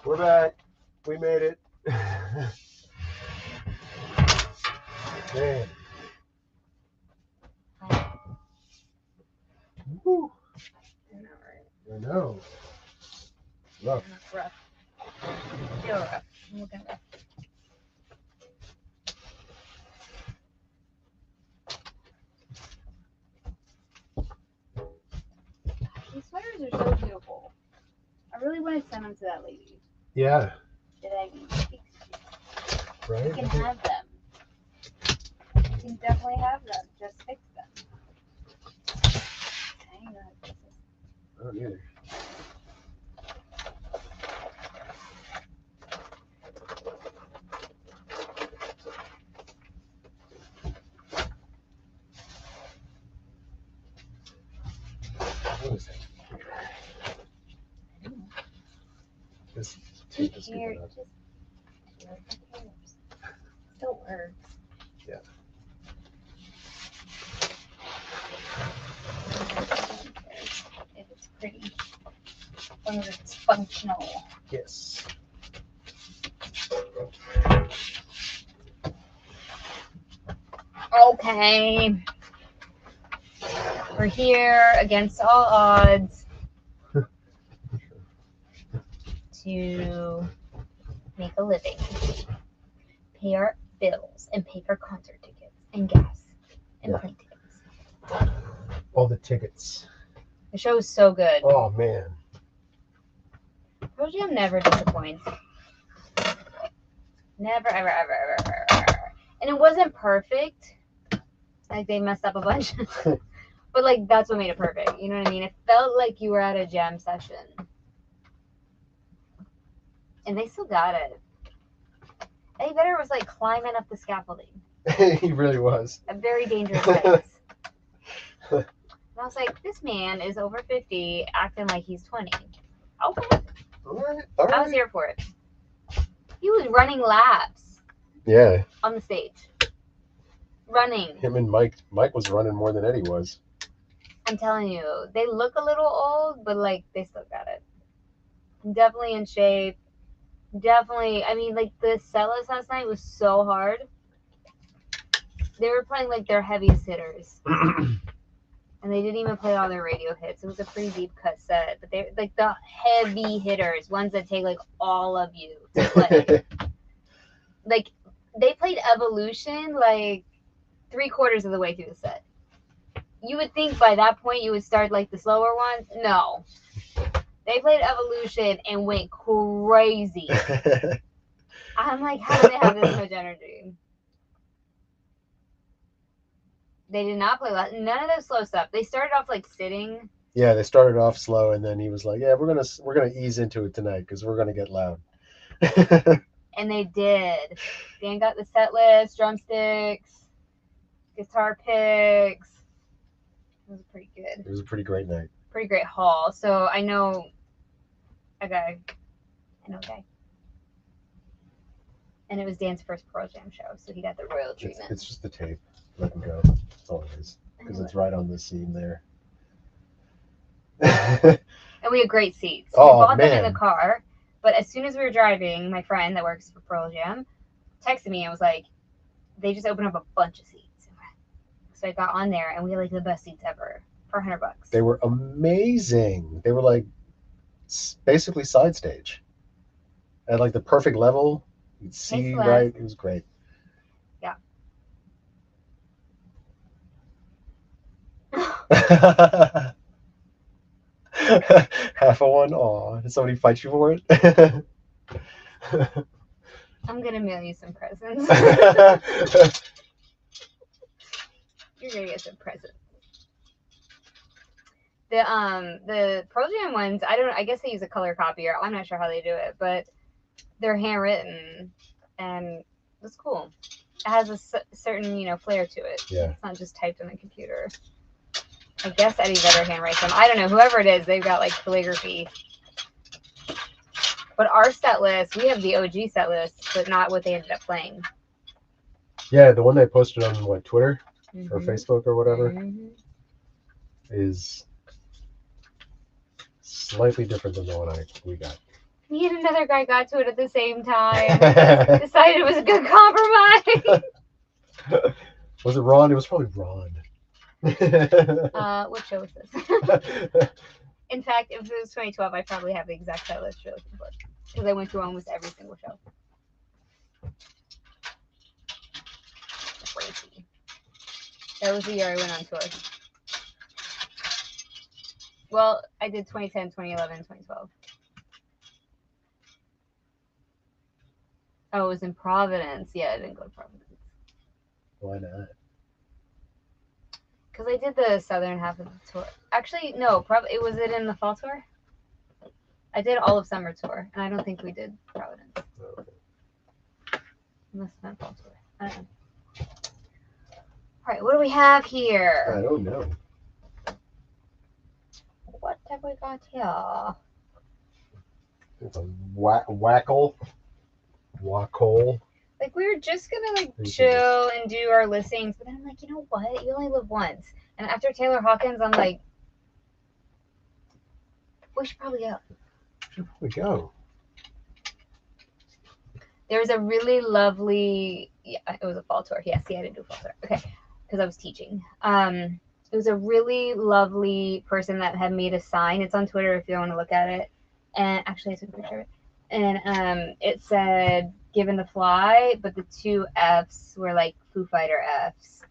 We're back. We made it. Man. Woo. I know. Rough. Rough. Feel rough. I'm looking rough. These sweaters are so beautiful. I really want to send them to that lady. Yeah. That I can speak to. Right? You can have them. You can definitely have them. Just fix them. I don't know how to fix this. I don't either. What is that? This tape is Here, good enough. just who cares? Still works. Yeah. If it's pretty, as long as it's functional. Yes. Okay. We're here against all odds to make a living, pay our bills, and pay for concert tickets and gas and plane tickets. All the tickets. The show is so good. Oh, man. Pearl Jam never disappoints. Never, ever, ever, ever, ever, ever. And it wasn't perfect. Like, they messed up a bunch. But, like, that's what made it perfect. You know what I mean? It felt like you were at a jam session. And they still got it. Eddie Vedder was, like, climbing up the scaffolding. He really was. A very dangerous place. And I was like, this man is over 50 acting like he's 20. Okay. All right. All right. I was here for it. He was running laps Yeah. on the stage. Running. Him and Mike. Mike was running more than Eddie was. I'm telling you, they look a little old, but like they still got it. Definitely in shape. Definitely. I mean, like the set list last night was so hard. They were playing like their heaviest hitters. And they didn't even play all their radio hits. It was a pretty deep cut set. But they like the heavy hitters, ones that take like all of you to play. Like they played Evolution like 3/4 of the way through the set. You would think by that point you would start like the slower ones. No. They played Evolution and went crazy. I'm like, how do they have this much energy? They did not play none of those slow stuff. They started off like sitting. Yeah, they started off slow, and then he was like, "Yeah, we're gonna ease into it tonight because we're gonna get loud." And they did. Dan got the set list, drumsticks, guitar picks. It was pretty good. It was a pretty great night. Pretty great haul. So I know a guy. I know a guy. And it was Dan's first Pearl Jam show, so he got the royal treatment. It's just the tape. Let him go. That's all it is. Because it's right on the seam there. And we had great seats. We bought them in the car, but as soon as we were driving, my friend that works for Pearl Jam texted me and was like, they just opened up a bunch of seats. So I got on there and we had like the best seats ever for $100. They were amazing. They were like basically side stage. At like the perfect level. You'd see right. It was great. Yeah. Half of one. Aw, did somebody fight you for it? I'm gonna mail you some presents. You're gonna get some presents. The Pearl Jam ones, I guess they use a color copier. I'm not sure how they do it, but they're handwritten and it's cool. It has a certain, flair to it. Yeah. It's not just typed on the computer. I guess Eddie Vedder handwrites them. I don't know. Whoever it is, they've got like calligraphy. But our set list, we have the OG set list, but not what they ended up playing. Yeah, the one they posted on Twitter or Facebook or whatever is slightly different than the one we got. Me and another guy got to it at the same time. Decided it was a good compromise. Was it Ron? It was probably Ron. What show was this? In fact, if it was 2012, I probably have the exact set list you're looking for. Because I went through almost every single show. Crazy. That was the year I went on tour. Well, I did 2010, 2011, 2012. Oh, it was in Providence. Yeah, I didn't go to Providence. Why not? Because I did the southern half of the tour. Actually, no, probably was it in the fall tour? I did all of summer tour, and I don't think we did Providence. Okay. Must have been fall tour. I don't know. All right, what do we have here? I don't know. What have we got here? It's a whackle. Wackhole. Like, we were just gonna like chill and do our listings, but then I'm like, you know what? You only live once. And after Taylor Hawkins, I'm like, we should probably go. Should probably go. There was a really lovely, yeah, it was a fall tour. Yeah, see, I didn't do a fall tour. Okay, because I was teaching. It was a really lovely person that had made a sign. It's on Twitter if you want to look at it. And actually, I took a picture of it. And it said, "Given the fly," but the two F's were like Foo Fighter F's.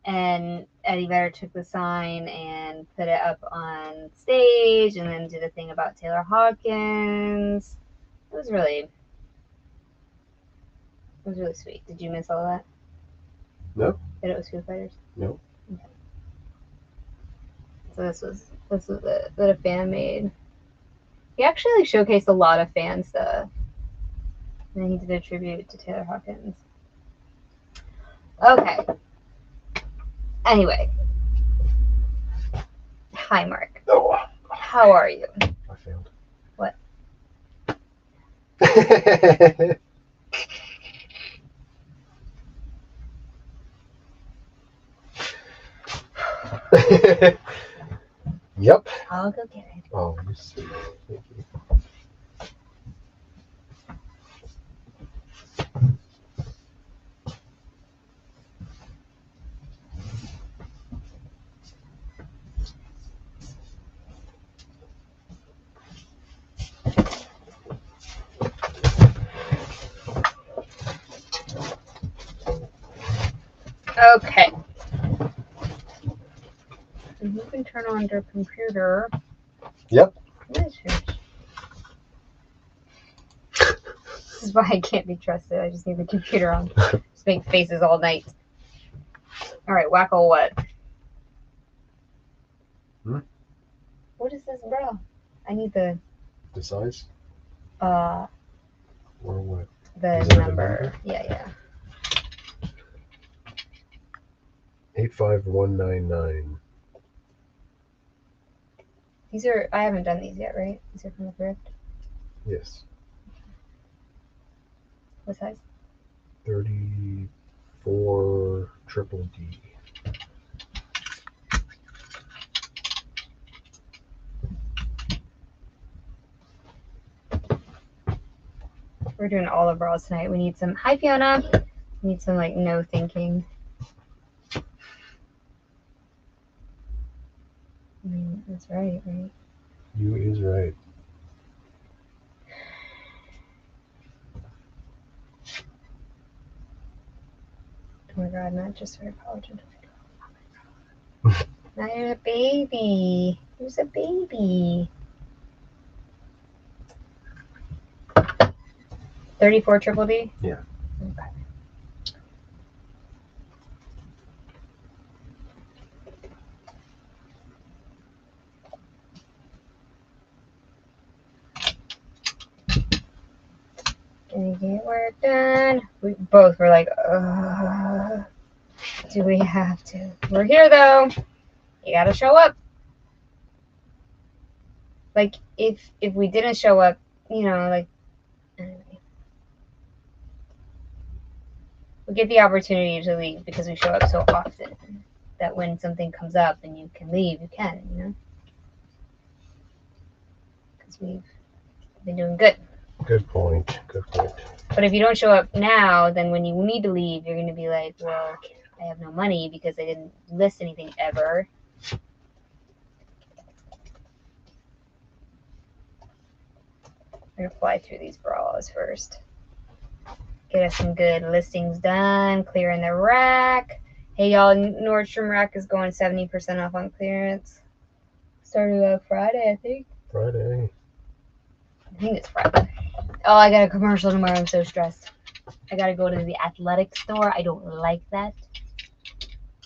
And Eddie Vedder took the sign and put it up on stage, and then did a thing about Taylor Hawkins. It was really sweet. Did you miss all of that? No. That it was Foo Fighters? No. Okay. So this was that a fan made. He actually like showcased a lot of fan stuff. And then he did a tribute to Taylor Hawkins. Okay. Anyway. Hi, Mark. Oh. How are you? I failed. What? Yep. I'll go get it. Oh, you see. Thank you. Okay. And you can turn on your computer. Yep. This is why I can't be trusted. I just need the computer on. Just make faces all night. All right, wacko what? What is this, bro? I need the size? Or what? The number. Yeah. 85199. These are, I haven't done these yet, right? These are from the thrift? Yes. What size? 34 triple D. We're doing all the bras tonight. We need some, hi Fiona. We need some like no thinking. I mean, that's right? You is right. Oh my god, not just for collagen. Oh my god. Now you're a baby. Who's a baby? 34 triple D? Yeah. Okay. Gonna get work done. We both were like, do we have to? We're here though. You gotta show up. Like if we didn't show up, you know, like anyway. We get the opportunity to leave because we show up so often that when something comes up and you can leave, you can, you know? since we've been doing good. Good point. Good point. But if you don't show up now, then when you need to leave, you're going to be like, well, I have no money because I didn't list anything ever. I'm going to fly through these bras first. Get us some good listings done, clearing the rack. Hey, y'all, Nordstrom rack is going 70% off on clearance. Started Friday, I think. Friday. I think it's Friday. Oh, I got a commercial tomorrow. I'm so stressed. I got to go to the athletic store. I don't like that.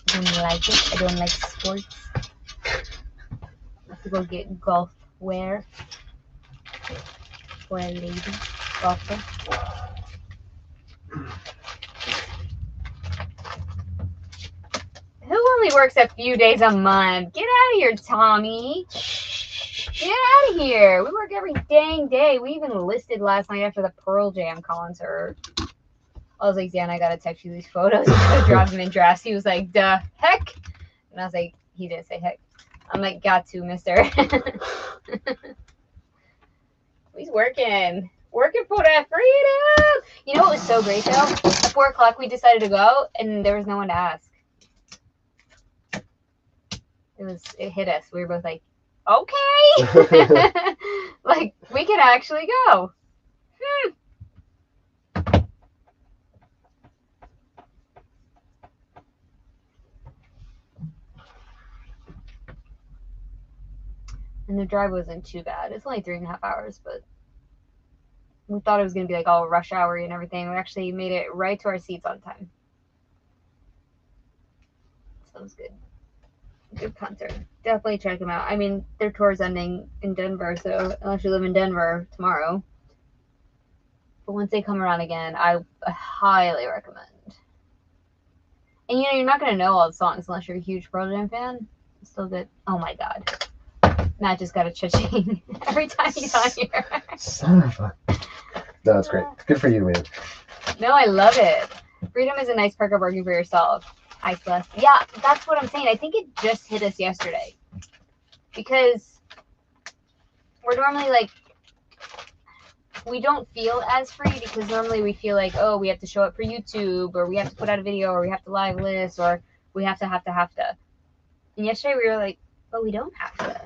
I don't like it. I don't like sports. I have to go get golf wear for a lady golfer. Who only works a few days a month? Get out of here, Tommy. Get out of here. We work every dang day. We even listed last night after the Pearl Jam concert. I was like, Dan, I gotta text you these photos. I gotta drop them in drafts. He was like, duh, heck. And I was like, he didn't say heck. I'm like, got to, mister. He's working. Working for that freedom. You know what was so great, though? At 4 o'clock, we decided to go, and there was no one to ask. It hit us. We were both like, okay. Like, we can actually go. And the drive wasn't too bad. It's only 3.5 hours, but we thought it was going to be like all rush hour and everything. We actually made it right to our seats on time. So it was good. Good concert. Definitely check them out. I mean, their tour's ending in Denver, so unless you live in Denver tomorrow. But once they come around again, I highly recommend. And you know, you're not going to know all the songs unless you're a huge Pearl Jam fan. It's still good. Oh my god. Matt just got a cha-ching every time he's on here. Son of a... No, that's great. Good for you, man. No, I love it. Freedom is a nice perk of working for yourself. I Celeste. Yeah, that's what I'm saying. I think it just hit us yesterday. Because we're normally like, we don't feel as free because normally we feel like, oh, we have to show up for YouTube, or we have to put out a video, or we have to live list, or we have to. And yesterday we were like, but we don't have to.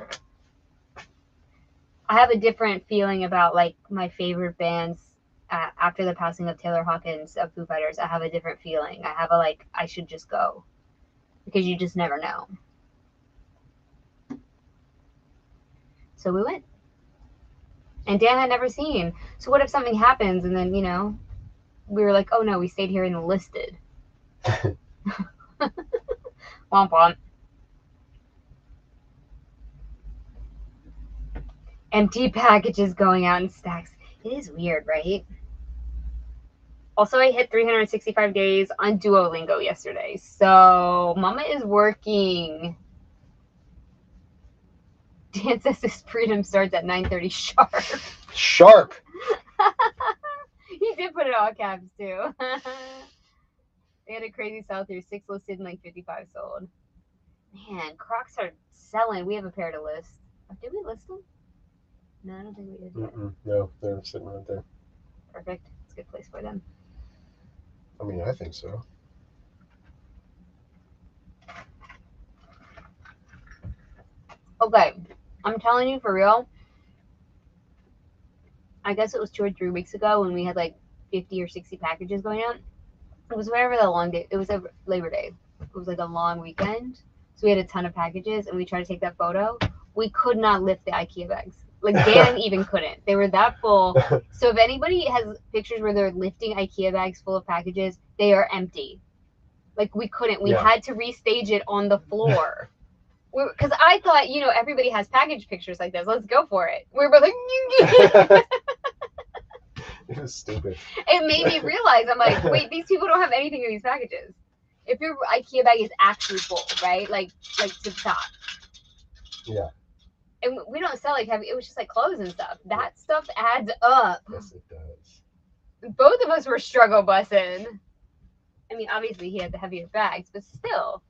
I have a different feeling about like my favorite bands after the passing of Taylor Hawkins of Foo Fighters. I have a different feeling. I have a like, I should just go, because you just never know. So we went. And Dan had never seen. So what if something happens and then, you know, we were like, oh no, we stayed here and listed. Womp womp. Empty packages going out in stacks. It is weird, right? Also, I hit 365 days on Duolingo yesterday. So Mama is working. Dan says this freedom starts at 9:30 sharp. Sharp. He did put it all caps too. They had a crazy sell through. 6 listed and like 55 sold. Man, Crocs are selling. We have a pair to list. Did we list them? No, I don't think we did yet. No, they're sitting right there. Perfect. It's a good place for them. I mean, I think so. Okay, I'm telling you for real. I guess it was 2 or 3 weeks ago when we had like 50 or 60 packages going out. It was whatever the long day. It was a Labor Day. It was like a long weekend. So we had a ton of packages and we tried to take that photo. We could not lift the IKEA bags. Like Dan even couldn't. They were that full. So if anybody has pictures where they're lifting IKEA bags full of packages, they are empty. Like we couldn't. We had to restage it on the floor. Because I thought, you know, everybody has package pictures like this. Let's go for it. We were like, It was stupid. It made me realize, I'm like, wait, these people don't have anything in these packages. If your IKEA bag is actually full, right? Like to the top. Yeah. And we don't sell like heavy. It was just like clothes and stuff. That stuff adds up. Yes, it does. Both of us were struggle bussing. I mean, obviously he had the heavier bags, but still.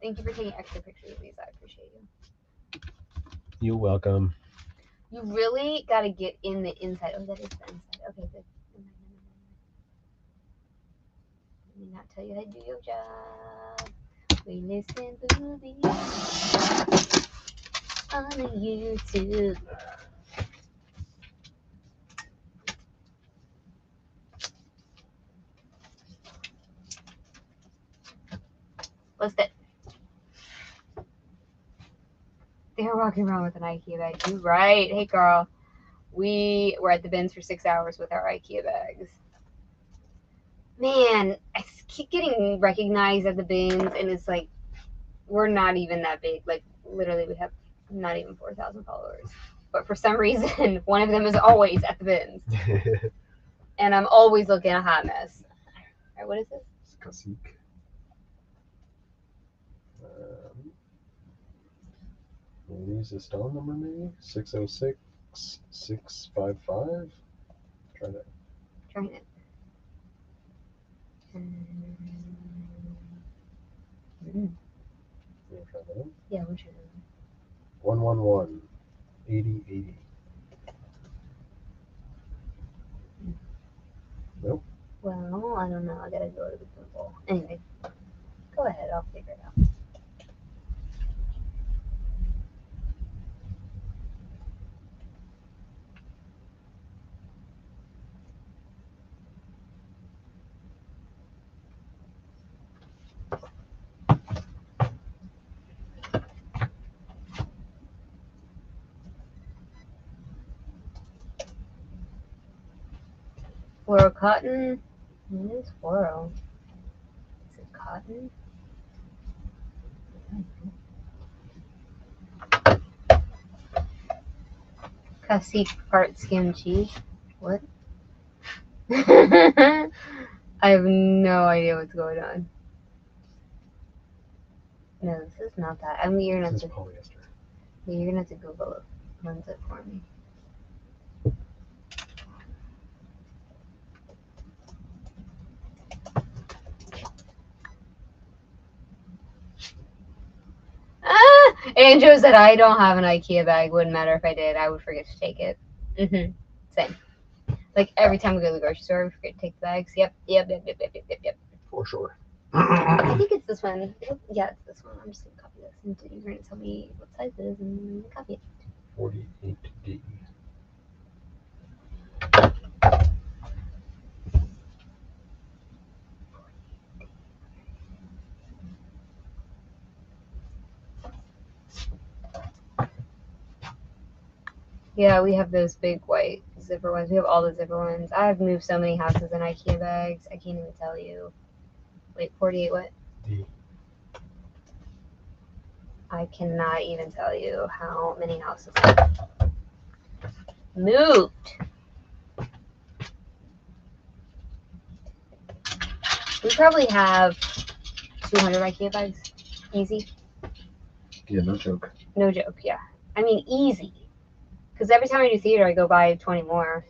Thank you for taking extra pictures of these. I appreciate you. You're welcome. You really got to get in the inside. Oh, that is the inside. Okay, good. Let me not tell you how to do your job. We listen boobies on YouTube. What's that? They're walking around with an IKEA bag. You're right. Hey, girl. We were at the bins for 6 hours with our IKEA bags. Man, I keep getting recognized at the bins, and it's like, we're not even that big. Like, literally, we have not even 4,000 followers. But for some reason, one of them is always at the bins. And I'm always looking a hot mess. All right, what is this? It's Cacique. We'll use the stone number maybe? 606 655. Try that. Trying it. You want to try that? Yeah, we'll try that. 111 8080. Nope. Well, I don't know. I gotta go to the Google. Anyway, go ahead. I'll figure it out. Floral cotton. What is floral? Is it cotton? Cacique part skim cheese. What? I have no idea what's going on. No, this is not that. I mean, you're gonna This have is to. polyester. Yeah, you're gonna have to Google it. Runs it for me. Andrew said I don't have an IKEA bag. Wouldn't matter if I did. I would forget to take it. Same. Like every time we go to the grocery store, we forget to take the bags. Yep. For sure. I think it's this one. Yeah, it's this one. I'm just gonna copy this, and you're gonna tell me what size it is, and copy it. 48D. Yeah, we have those big white zipper ones. We have all the zipper ones. I've moved so many houses in IKEA bags. I can't even tell you. Wait, 48 what? D. I cannot even tell you how many houses I've moved. We probably have 200 IKEA bags. Easy. Yeah, no joke. No joke, yeah. I mean, easy. Because every time I do theater, I go buy 20 more.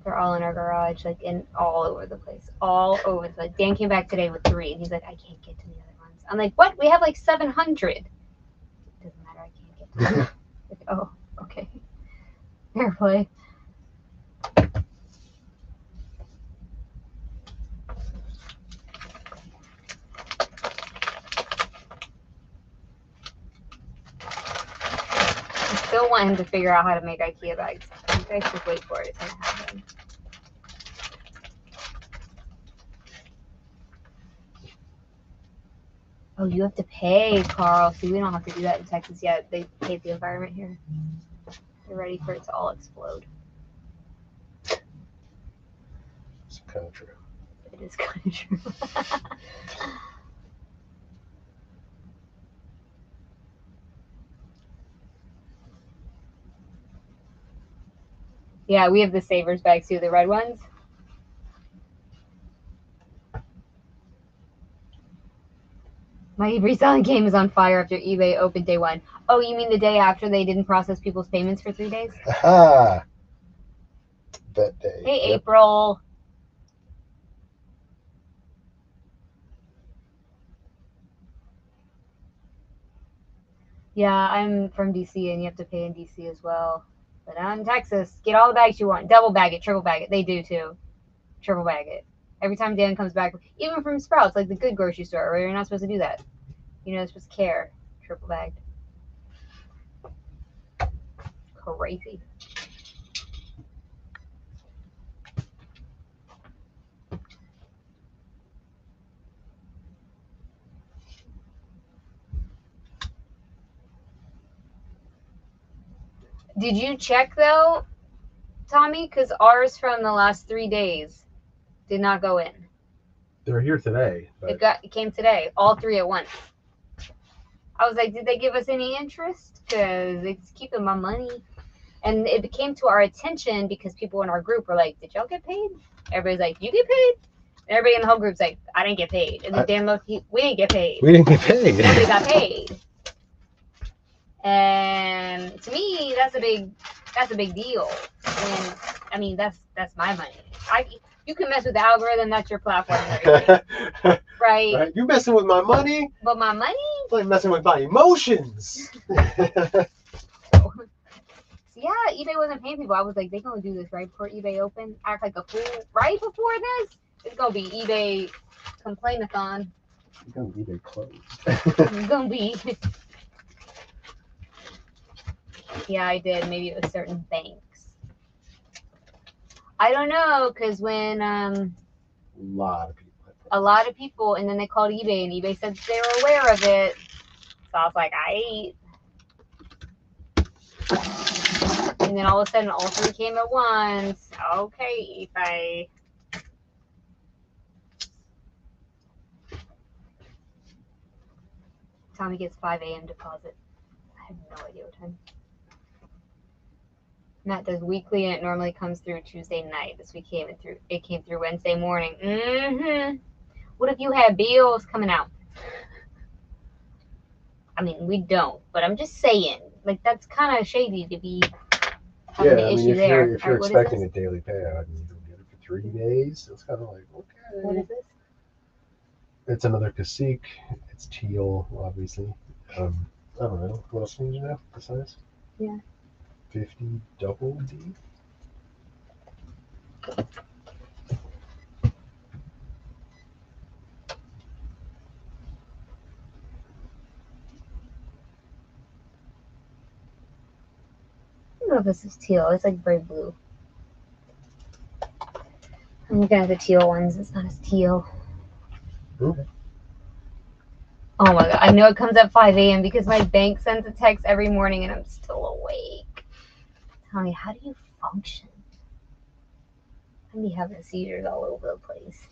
They're all in our garage, like in all over the place. All over the place. Dan came back today with 3, and he's like, I can't get to the other ones. I'm like, what? We have like 700. It doesn't matter, I can't get to them. Like, oh, okay. Fair play. I still want him to figure out how to make IKEA bags. You guys just wait for it. It's gonna happen. Oh, you have to pay, Carl. See, we don't have to do that in Texas yet. They hate the environment here. They're ready for it to all explode. It's kind of true. It is kind of true. Yeah, we have the Savers bags too, the red ones. My reselling game is on fire after eBay opened day 1. Oh, you mean the day after they didn't process people's payments for 3 days? Aha! That day. Hey, Yep. April. Yeah, I'm from DC, and you have to pay in DC as well. But I'm in Texas. Get all the bags you want. Double bag it, triple bag it. They do too. Triple bag it. Every time Dan comes back, even from Sprouts, like the good grocery store, where you're not supposed to do that. You're supposed to care. Triple bagged. Crazy. Did you check though, Tommy? Because ours from the last 3 days did not go in. They're here today. But... It came today, all three at once. I was like, did they give us any interest? Because it's keeping my money. And it came to our attention because people in our group were like, did y'all get paid? Everybody's like, you get paid? And everybody in the whole group's like, I didn't get paid. And then Dan looked, we didn't get paid. We didn't get paid. Nobody got paid. And to me, that's a big deal. And I mean, that's my money. You can mess with the algorithm, that's your platform. Right? You're messing with my money. But my money? It's like messing with my emotions. Yeah, eBay wasn't paying people. I was like, they're going to do this right before eBay open. Act like a fool right before this. It's going to be eBay complain-a-thon. It's going to be eBay closed. It's going to be. Yeah, I did. Maybe it was certain banks. I don't know, because when a lot of people, and then they called eBay, and eBay said they were aware of it. So I was like, and then all of a sudden, all three came at once. Okay, eBay. Tommy gets 5 a.m. deposit. I have no idea what time. Matt does weekly, and it normally comes through Tuesday night. This week it came through Wednesday morning. What if you had bills coming out? I mean, we don't, but I'm just saying, like, that's kind of shady to be having an issue there. If you're expecting a daily payout and you don't get it for 3 days, it's kind of like, okay. What is this? It's another cacique. It's teal, obviously. I don't know. What else do you need to know besides? Yeah. 50 double D. I don't know if this is teal. It's like very blue. I'm looking at the teal ones. It's not as teal. Okay. Oh my god. I know it comes at 5 a.m. because my bank sends a text every morning and I'm still awake. Tell me, how do you function? I'd be having seizures all over the place.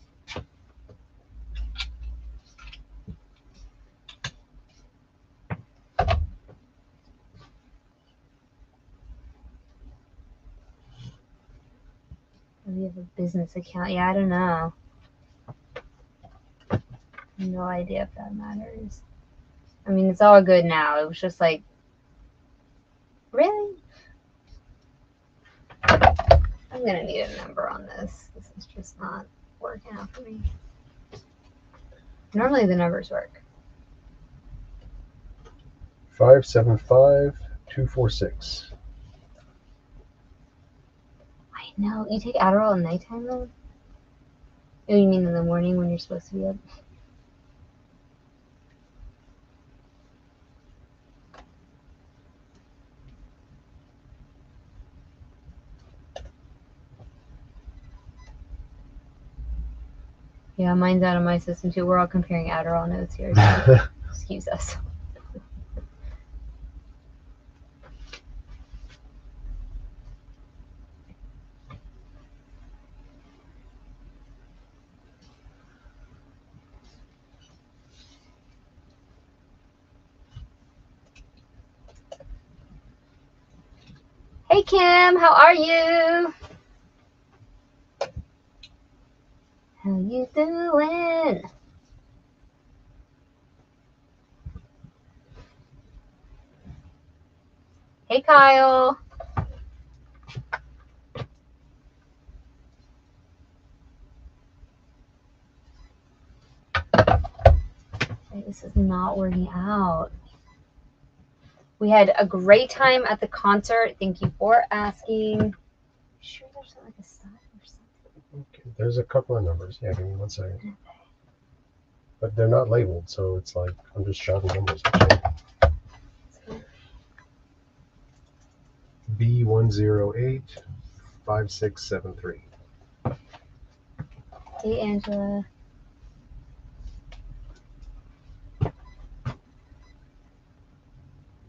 We have a business account. Yeah, I don't know. No idea if that matters. I mean, it's all good now. It was just like, really? I'm gonna need a number on this. This is just not working out for me. Normally the numbers work. 575246. I know. You take Adderall at nighttime though? Oh, you mean in the morning when you're supposed to be up? Yeah, mine's out of my system too. We're all comparing Adderall notes here. So excuse us. Hey Kim, how are you? How you doing? Hey Kyle. This is not working out. We had a great time at the concert. Thank you for asking. Sure, there's not like a style or something. Okay, there's a couple of numbers. Yeah, give me 1 second. But they're not labeled, so it's like I'm just shouting numbers. B1085673. Hey, Angela.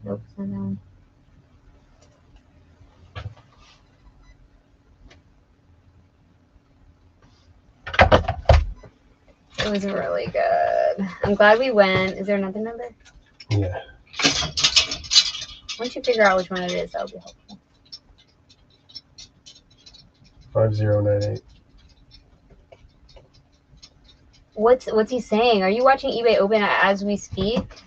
Nope, it's not that one. It was really good. I'm glad we went. Is there another number? Yeah. Once you figure out which one it is, that'll be helpful. 5098. What's he saying? Are you watching eBay open as we speak?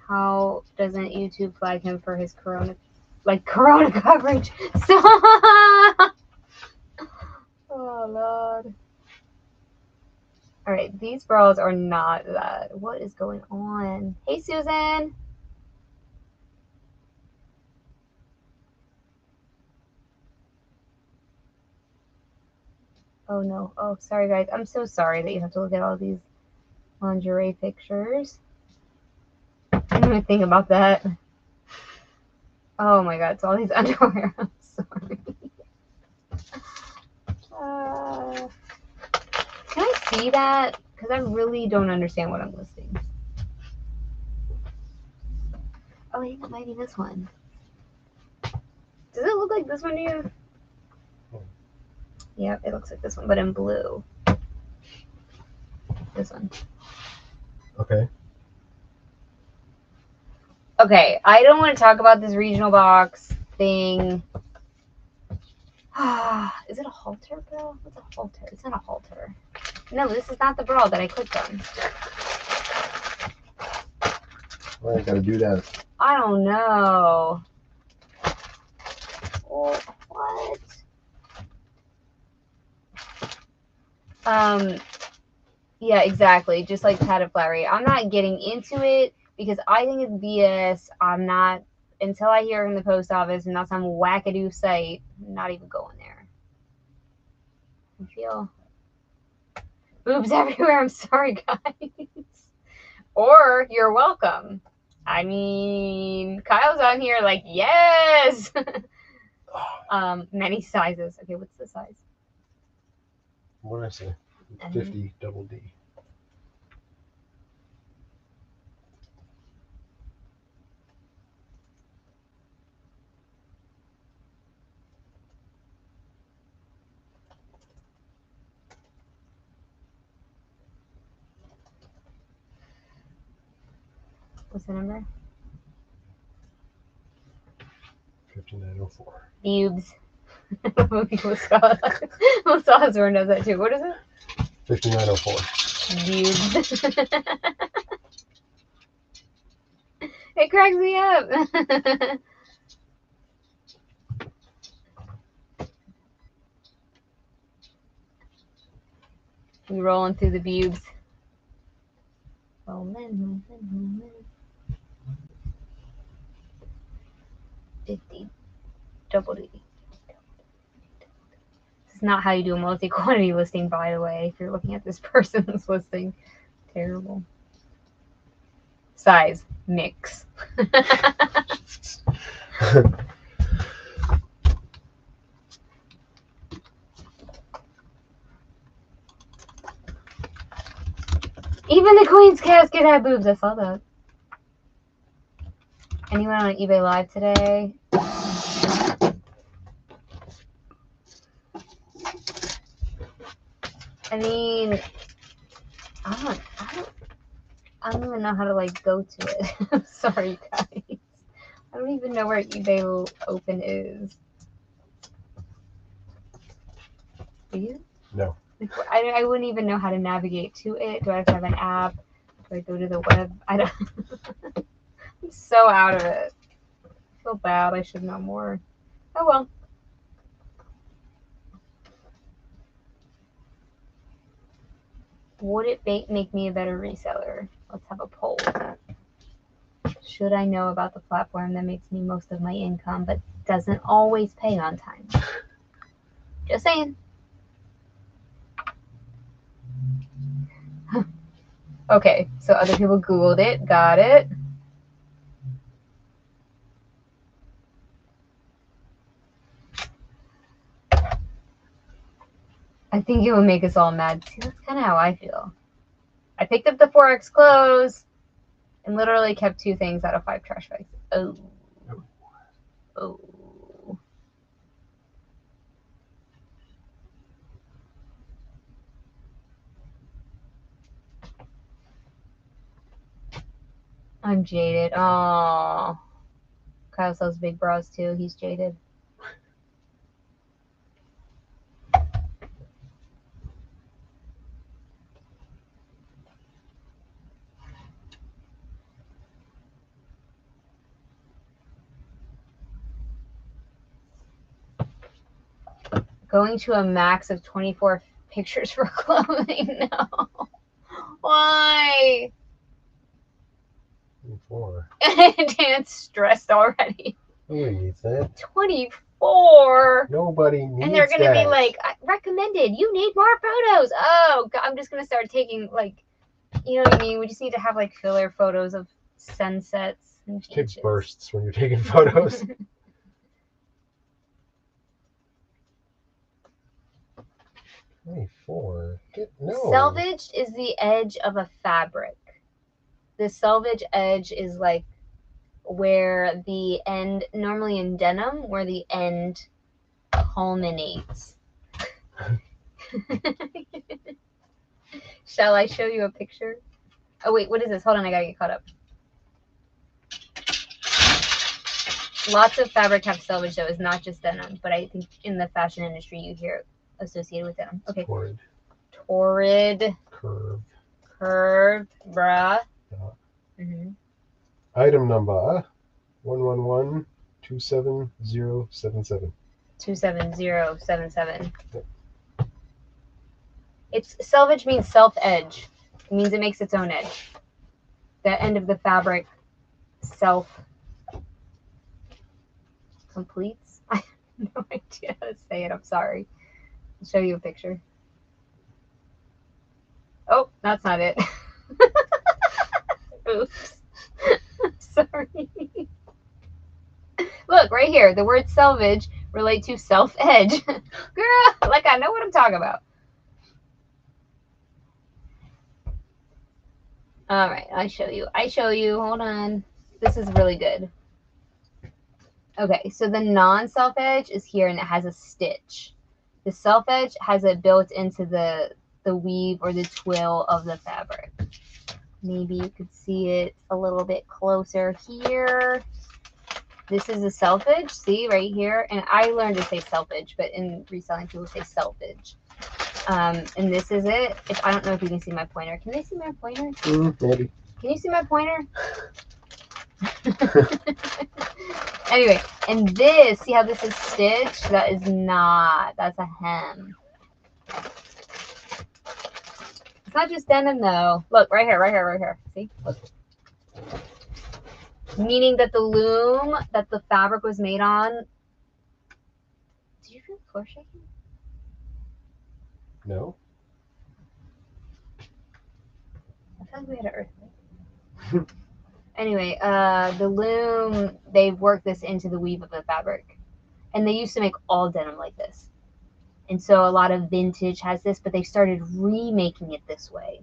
How doesn't YouTube flag him for his corona coverage? Stop! Oh Lord. Alright, these bras are not that. What is going on? Hey Susan! Oh no. Oh, sorry guys. I'm so sorry that you have to look at all these lingerie pictures. I didn't even think about that. Oh my god, it's all these underwear. I'm sorry. Can I see that? Because I really don't understand what I'm listing. Oh, I think it might be this one. Does it look like this one to you? Yep, it looks like this one, but in blue. This one. Okay. Okay, I don't want to talk about this regional box thing. Is it a halter, bro? What's a halter? It's not a halter. No, this is not the bra that I clicked on. Well, I gotta do that. I don't know. Oh, what? Yeah, exactly. Just like padded flattery. I'm not getting into it because I think it's BS. I'm not, until I hear in the post office and not some wackadoo site, I'm not even going there. I feel boobs everywhere. I'm sorry, guys. Or you're welcome. I mean, Kyle's on here like, yes. Many sizes. Okay, what's the size? What did I say? 50 double D. What's the number? 5904. Boobs. Most husband knows that too. What is it? 5904. Boobs. It cracks me up. We rolling through the boobs. Rolling. 50 double D. This is not how you do a multi-quantity listing, by the way. If you're looking at this person's listing, terrible. Size mix. Even the Queen's casket had boobs. I saw that. Anyone on eBay Live today? I mean, I don't even know how to like go to it. I'm sorry, guys. I don't even know where eBay Open is. Do you? No. I wouldn't even know how to navigate to it. Do I have to have an app? Do I go to the web? I don't. I'm so out of it. I feel bad. I should know more. Oh well. Would it make me a better reseller? Let's have a poll. Should I know about the platform that makes me most of my income but doesn't always pay on time? Just saying. Okay, so other people Googled it, got it. I think it would make us all mad. See, that's kind of how I feel. I picked up the Forex clothes and literally kept 2 things out of 5 trash bags. Oh. Oh. I'm jaded. Oh. Kyle sells big bras too. He's jaded. Going to a max of 24 pictures for clothing. No. Why? 24. Dan's stressed already. Nobody needs that. 24. Nobody needs that. And they're going to be like, recommended. You need more photos. Oh, God, I'm just going to start taking, like, you know what I mean? We just need to have, like, filler photos of sunsets and beaches. Take bursts when you're taking photos. 24. No. Selvage is the edge of a fabric. The selvage edge is like where the end, normally in denim, where the end culminates. Shall I show you a picture? Oh wait, what is this? Hold on, I gotta get caught up. Lots of fabric have selvage though. It's not just denim, but I think in the fashion industry you hear it associated with denim. Okay. Torrid. Torrid. Curved. Bruh. Mm-hmm. Item number 111-27077. 27077. Yep. It's selvage means self edge. It means it makes its own edge. The end of the fabric self completes. I have no idea how to say it. I'm sorry. I'll show you a picture. Oh, that's not it. Oops. Sorry. Look, right here. The word selvage relate to self edge. Girl, like I know what I'm talking about. All right, I show you. Hold on. This is really good. Okay, so the non-self edge is here and it has a stitch. The self edge has it built into the weave or the twill of the fabric. Maybe you could see it a little bit closer here. This is a self edge, see right here? And I learned to say self edge, but in reselling people say self edge. And this is it. I don't know if you can see my pointer. Can they see my pointer? Maybe. Can you see my pointer? Anyway, and this, see how this is stitched? That is not, that's a hem. It's not just denim though. Look, right here. See? Look. Meaning that the loom that the fabric was made on. Did you feel the floor shaking? No. I feel like we had an earthquake. Anyway, the loom, they worked this into the weave of the fabric. And they used to make all denim like this. And so a lot of vintage has this, but they started remaking it this way.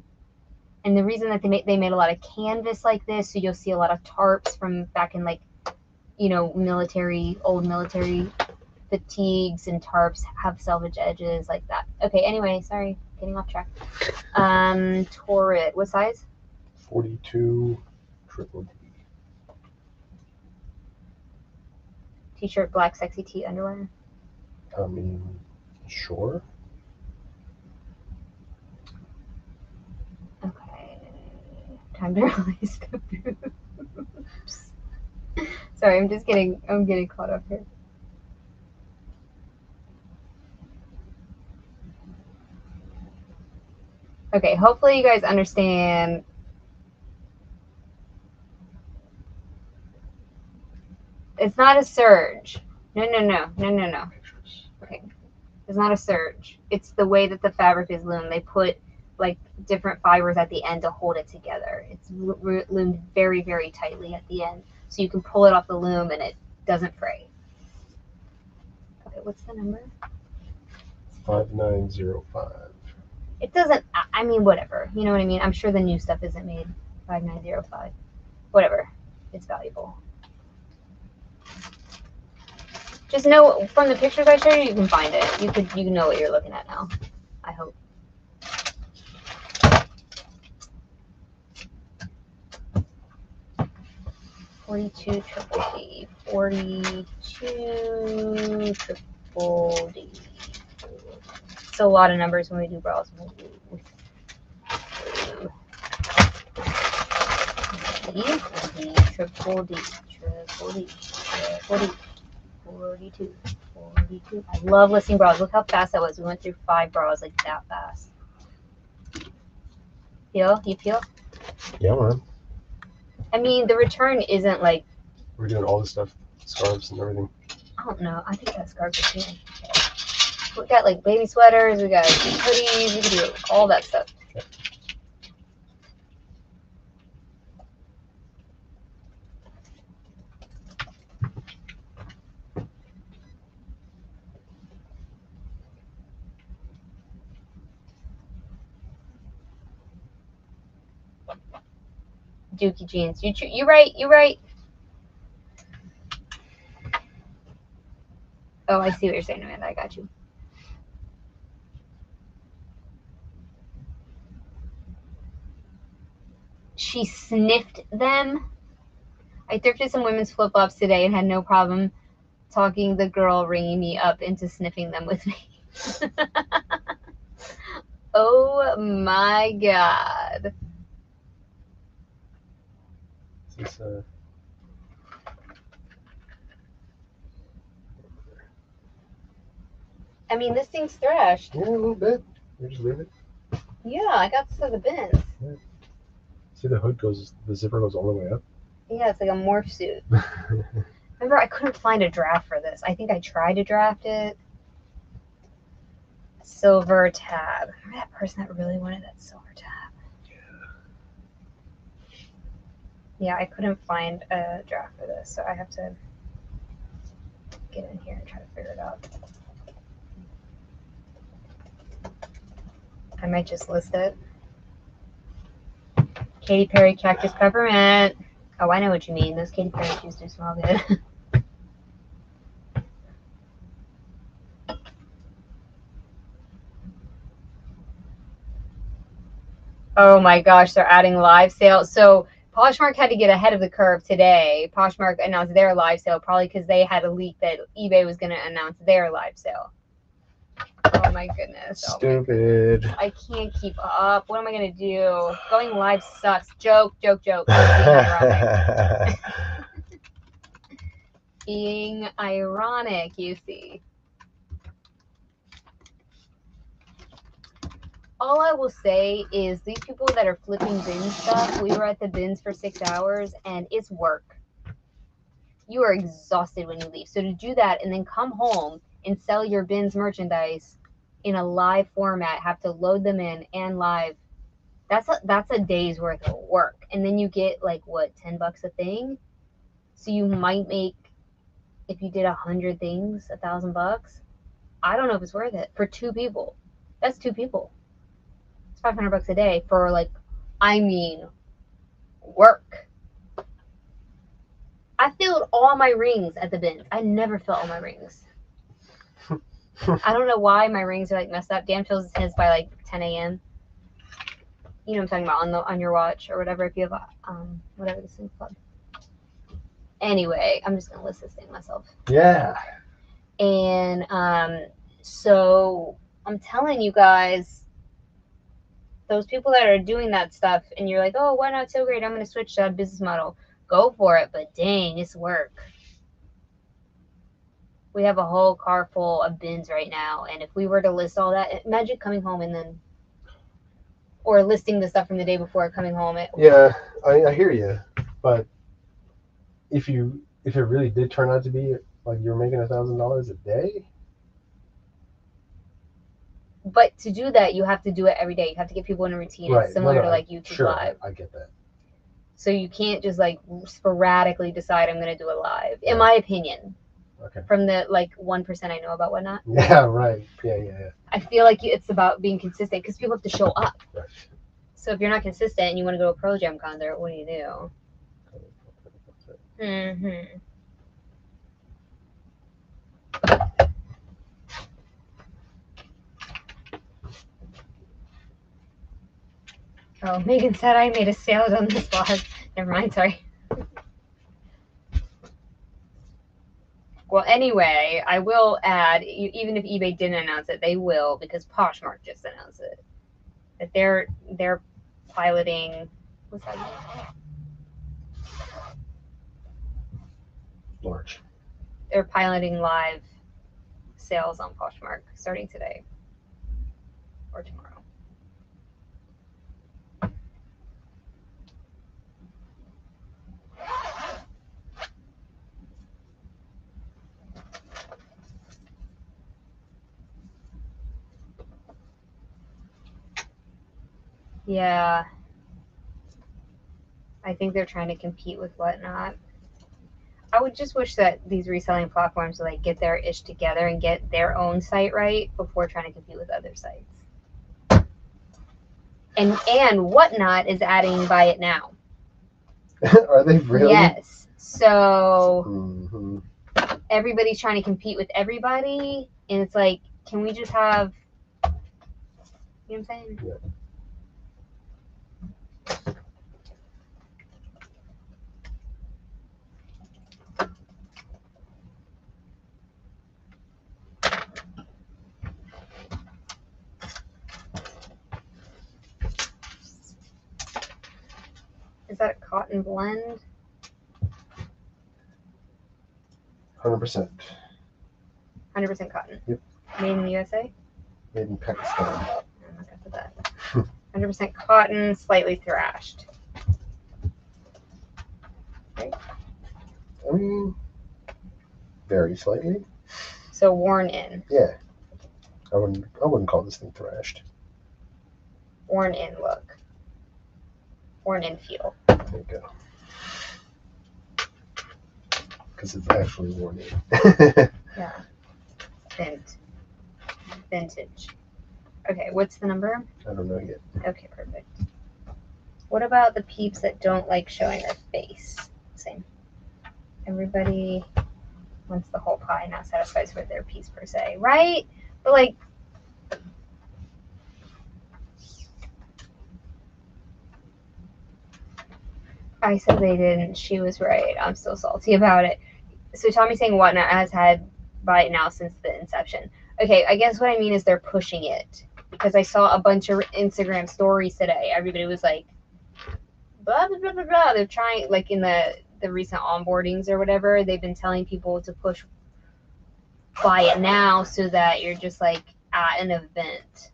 And the reason that they made a lot of canvas like this, so you'll see a lot of tarps from back in like, you know, old military fatigues and tarps have selvage edges like that. Okay, anyway, sorry, getting off track. Torrid, what size? 42 triple D. T-shirt, black, sexy tee, underwear. I mean, sure. Okay, time to release the boobs. Sorry, I'm getting caught up here. Okay, hopefully you guys understand It's not a surge. No. Okay. It's not a serge. It's the way that the fabric is loomed. They put like different fibers at the end to hold it together. It's loomed very, very tightly at the end, so you can pull it off the loom and it doesn't fray. Okay, what's the number? 5905. It doesn't. I mean, whatever. You know what I mean? I'm sure the new stuff isn't made 5905. Whatever. It's valuable. Just know from the pictures I showed you, you can find it. You know what you're looking at now. I hope. $42 triple D. 42 triple D. It's a lot of numbers when we do bras. D, triple D, triple D, triple D. 42. I love listing bras. Look how fast that was. We went through 5 bras like that fast. Feel? You feel? Yeah, man. I mean, the return isn't like. We're doing all this stuff, scarves and everything. I don't know. I think that scarves are cute. We got like baby sweaters. We got hoodies. We can do all that stuff. Okay. Dookie jeans. You right. You right. Oh, I see what you're saying, Amanda. I got you. She sniffed them. I thrifted some women's flip-flops today and had no problem talking the girl ringing me up into sniffing them with me. Oh my god. Is this, I mean, this thing's thrashed. Yeah, a little bit. You just leave it. Yeah, I got this at the bins. Yeah. See, the zipper goes all the way up. Yeah, it's like a morph suit. Remember, I couldn't find a draft for this. I think I tried to draft it. Silver tab. Remember that person that really wanted that silver tab? Yeah, I couldn't find a draft for this, so I have to get in here and try to figure it out. I might just list it. Katy Perry Cactus Peppermint. Oh, I know what you mean. Those Katy Perry shoes do smell good. Oh my gosh, they're adding live sales. So Poshmark had to get ahead of the curve today. Poshmark announced their live sale, probably because they had a leak that eBay was going to announce their live sale. Oh my goodness. Stupid. Oh, I can't keep up. What am I going to do? Going live sucks. Joke. Being ironic, you see. All I will say is these people that are flipping bin stuff, we were at the bins for 6 hours and it's work. You are exhausted when you leave. So to do that and then come home and sell your bins merchandise in a live format, have to load them in and live, that's a day's worth of work. And then you get like what, $10 a thing? So you might make, if you did 100 things, $1,000. I don't know if it's worth it for 2 people. That's 2 people. It's $500 a day for like, I mean, work. I filled all my rings at the bins. I never fill all my rings. I don't know why my rings are like messed up. Dan fills his by like 10 a.m. You know what I'm talking about on your watch or whatever if you have whatever this thing's called. Anyway, I'm just gonna list this thing myself. Yeah. And so I'm telling you guys, those people that are doing that stuff and you're like, oh, why not? So great, I'm gonna switch that business model. Go for it, but dang, it's work. We have a whole car full of bins right now, and if we were to list all that, imagine coming home and then, or listing the stuff from the day before coming home. Yeah, I hear you, but if you if it really did turn out to be like you're making $1,000 a day. But to do that, you have to do it every day. You have to get people in a routine. Right. It's similar No, to like YouTube sure, Live. I get that. So you can't just like sporadically decide I'm going to do a live. In Right. my opinion. Okay. From the like 1% I know about Whatnot. Yeah, right. Yeah. I feel like it's about being consistent because people have to show up. Right. So if you're not consistent and you want to go to a Pro Jam concert, what do you do? Mm-hmm. Oh, Megan said I made a sale on this vlog. Never mind, sorry. Well, anyway, I will add, even if eBay didn't announce it, they will because Poshmark just announced it. That they're piloting. What's that? Large. They're piloting live sales on Poshmark starting today or tomorrow. Yeah. I think they're trying to compete with Whatnot. I would just wish that these reselling platforms would like get their ish together and get their own site right before trying to compete with other sites. And Whatnot is adding Buy It Now. Are they really? Yes. So everybody's trying to compete with everybody, and it's like, can we just have, you know what I'm saying? Yeah. Is that a cotton blend? 100%. 100% cotton. Yep. Made in the USA? Made in Pakistan. I'm not gonna put that. 100% cotton, slightly thrashed. Okay. I mean, very slightly. So worn in. Yeah. I wouldn't call this thing thrashed. Worn in look. Worn in feel. There you go. Because it's actually worn in. Yeah. Vintage. Okay, what's the number? I don't know yet. Okay, perfect. What about the peeps that don't like showing their face? Same. Everybody wants the whole pie, not satisfied with their piece per se, right? But like, I said they didn't. She was right. I'm still salty about it. So Tommy's saying Whatnot has had Buy It Now since the inception. Okay, I guess what I mean is they're pushing it. Because I saw a bunch of Instagram stories today. Everybody was like, blah, blah, blah, blah, blah. They're trying, like in the recent onboardings or whatever, they've been telling people to push Buy It Now so that you're just like at an event.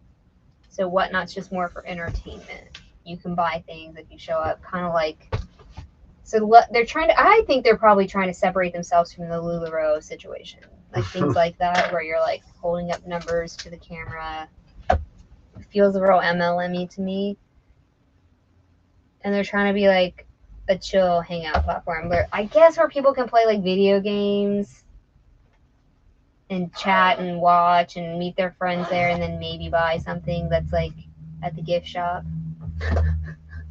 So Whatnot's just more for entertainment. You can buy things if you show up, kind of like. So they're trying to. I think they're probably trying to separate themselves from the LuLaRoe situation, like things like that, where you're like holding up numbers to the camera. It feels a real MLM-y to me. And they're trying to be like a chill hangout platform, where I guess where people can play like video games and chat and watch and meet their friends there, and then maybe buy something that's like at the gift shop.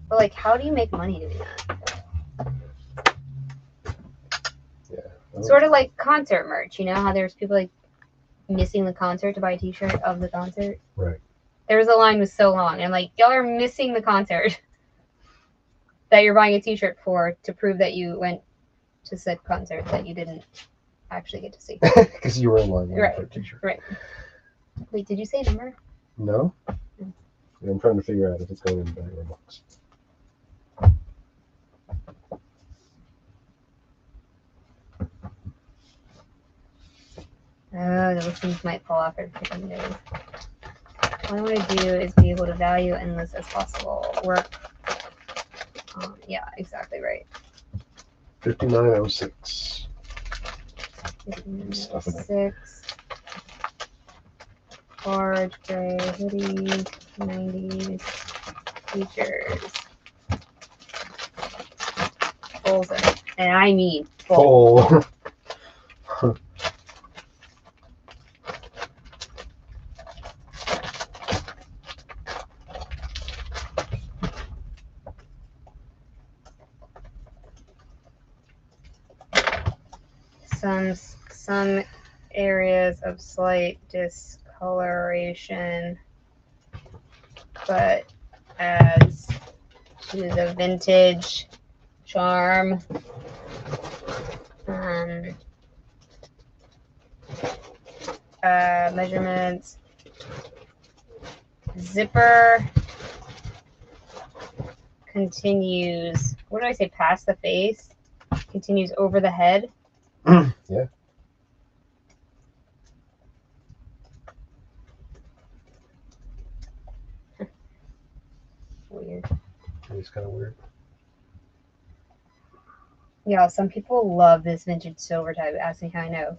But like, how do you make money doing that? Yeah. Sort of like concert merch, you know how there's people like missing the concert to buy a t-shirt of the concert? Right. There was a line was so long, and I'm like, y'all are missing the concert that you're buying a t-shirt for to prove that you went to said concert that you didn't actually get to see. Because you were in line Right. for a t-shirt. Right. Wait, did you say number? No? Yeah, I'm trying to figure out if it's going in the bag or box. Oh, the listings might fall off every 15 days. What I want to do is be able to value endless as possible. Work. Yeah, exactly right. 5906. Stuff in it. 6 large gray hoodie, 90s features. Holes in it. And I mean full. Some areas of slight discoloration, but adds to the vintage charm. Measurements. Zipper continues. What do I say? Past the face. Continues over the head. Yeah. Weird. It's kind of weird. Yeah, some people love this vintage silver type. Ask me how I know.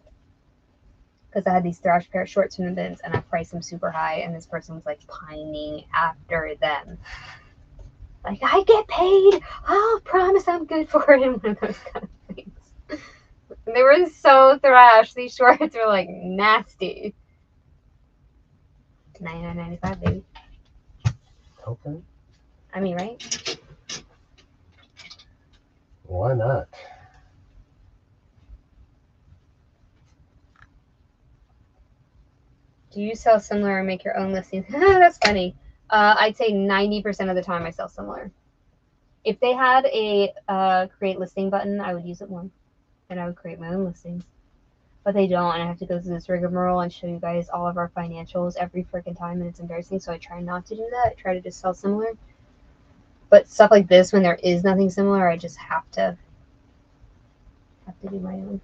Because I had these Thrash pair of shorts from the bins and I priced them super high, and this person was like pining after them. Like, I get paid. I'll promise I'm good for it. And one of those kind of things. They were so Thrash. These shorts were like nasty. $99.95, baby. Okay. I mean, right? Why not? Do you sell similar or make your own listings? That's funny. I'd say 90% of the time I sell similar. If they had a create listing button, I would use it more. And I would create my own listings. But they don't, and I have to go through this rigmarole and show you guys all of our financials every freaking time, and it's embarrassing, so I try not to do that. I try to just sell similar. But stuff like this, when there is nothing similar, I just have to do my own.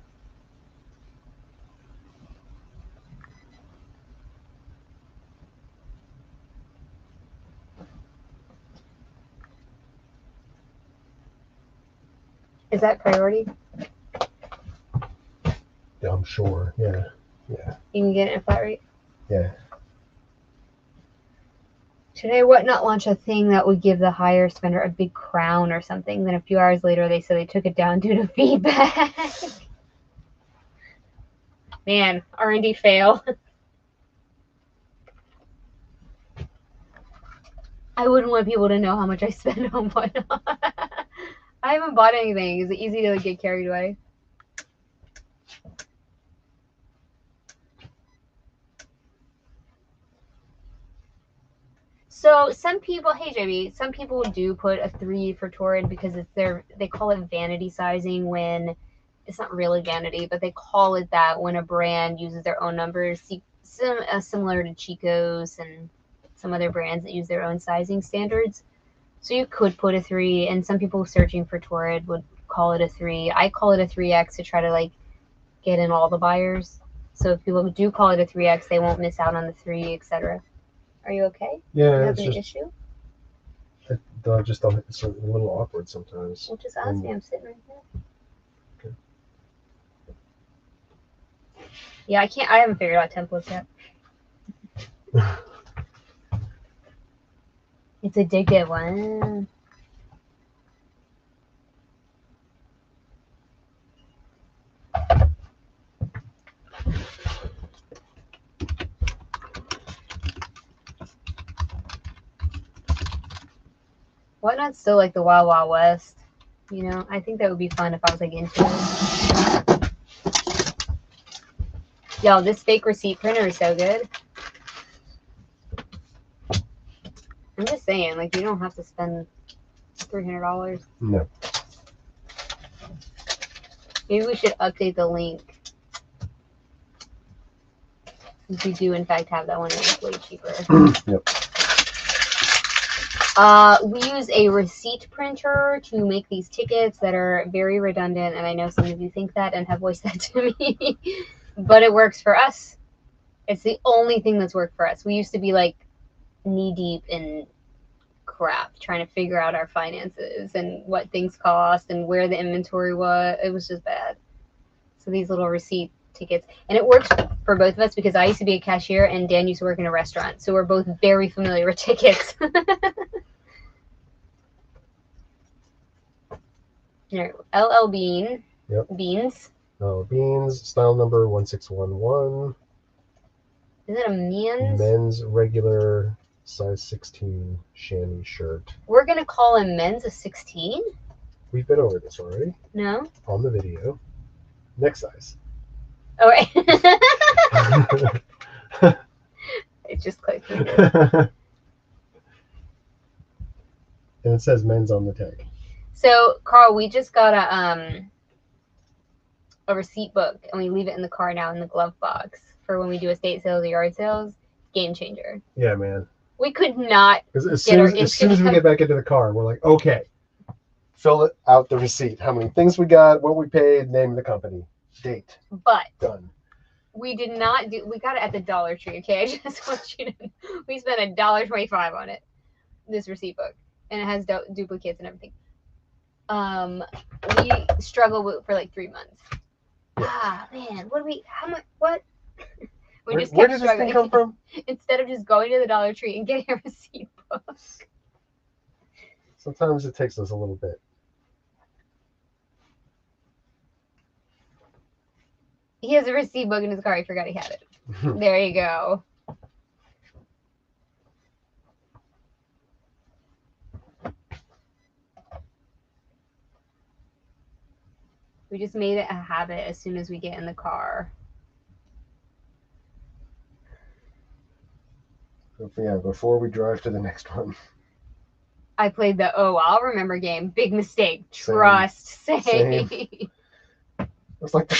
Is that priority? Yeah, I'm sure. Yeah. Yeah. You can get it in a flat rate? Yeah. Should I not launch a thing that would give the higher spender a big crown or something? Then a few hours later, they said they took it down due to feedback. Man, R&D fail. I wouldn't want people to know how much I spend on whatnot. I haven't bought anything. Is it easy to get carried away? So some people, hey JB, some people do put a 3 for Torrid because it's they call it vanity sizing when it's not really vanity, but they call it that when a brand uses their own numbers, similar to Chico's and some other brands that use their own sizing standards. So you could put a 3, and some people searching for Torrid would call it a 3. I call it a 3X to try to like get in all the buyers. So if people do call it a 3X, they won't miss out on the 3, etc. Are you okay? Yeah. You have any issue? I just don't. It's a little awkward sometimes. Well, just ask me. I'm sitting right here. Okay. Yeah, I haven't figured out templates yet. It's addictive. Wow. Whatnot's still like the Wild Wild West. You know, I think that would be fun if I was like into it. Yo, this fake receipt printer is so good. I'm just saying, like, you don't have to spend $300. No. Maybe we should update the link. Since we do, in fact, have that one that's way cheaper. Yep. We use a receipt printer to make these tickets that are very redundant, and I know some of you think that and have voiced that to me, but it works for us. It's the only thing that's worked for us. We used to be like knee deep in crap trying to figure out our finances and what things cost and where the inventory was. It was just bad. So these little receipt tickets. And it works for both of us because I used to be a cashier and Dan used to work in a restaurant. So we're both very familiar with tickets. LL Bean. Yep. Beans. Oh, Beans, style number 1611. Is it a men's regular size 16 chamois shirt. We're going to call him men's a 16? We've been over this already. No? On the video. Next size. Oh, right. It just clicked. And it says men's on the tag. So, Carl, we just got a receipt book, and we leave it in the car now in the glove box for when we do estate sales or yard sales. Game changer. Yeah, man. We could not as soon as we get back into the car, we're like, okay, fill it out the receipt. How many things we got, what we paid, name of the company, date. But done. We did not do. We got it at the Dollar Tree. Okay, I just want you to. We spent $1.25 on it. This receipt book, and it has duplicates and everything. We struggled for like 3 months. Yeah. Ah man, what do we? How much? What? Where did this thing come from? Instead of just going to the Dollar Tree and getting a receipt book. Sometimes it takes us a little bit. He has a receipt book in his car. He forgot he had it. There you go. We just made it a habit as soon as we get in the car. Yeah, before we drive to the next one. I played the I'll remember game. Big mistake. Trust. Same. I was like,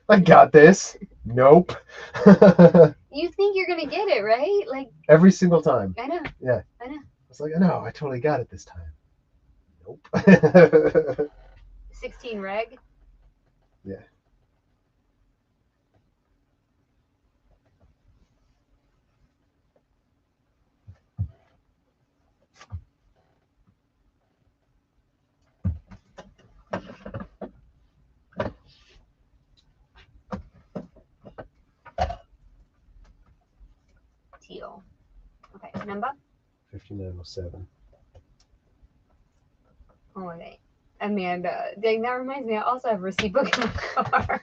I got this. Nope. You think you're going to get it, right? Like every single time. I know. Yeah. I know. I was like, I know. I totally got it this time. Nope. 16 reg? Yeah. Teal. Okay, number? 5907. Oh, okay. Amanda. Dang, that reminds me, I also have a receipt book in my car.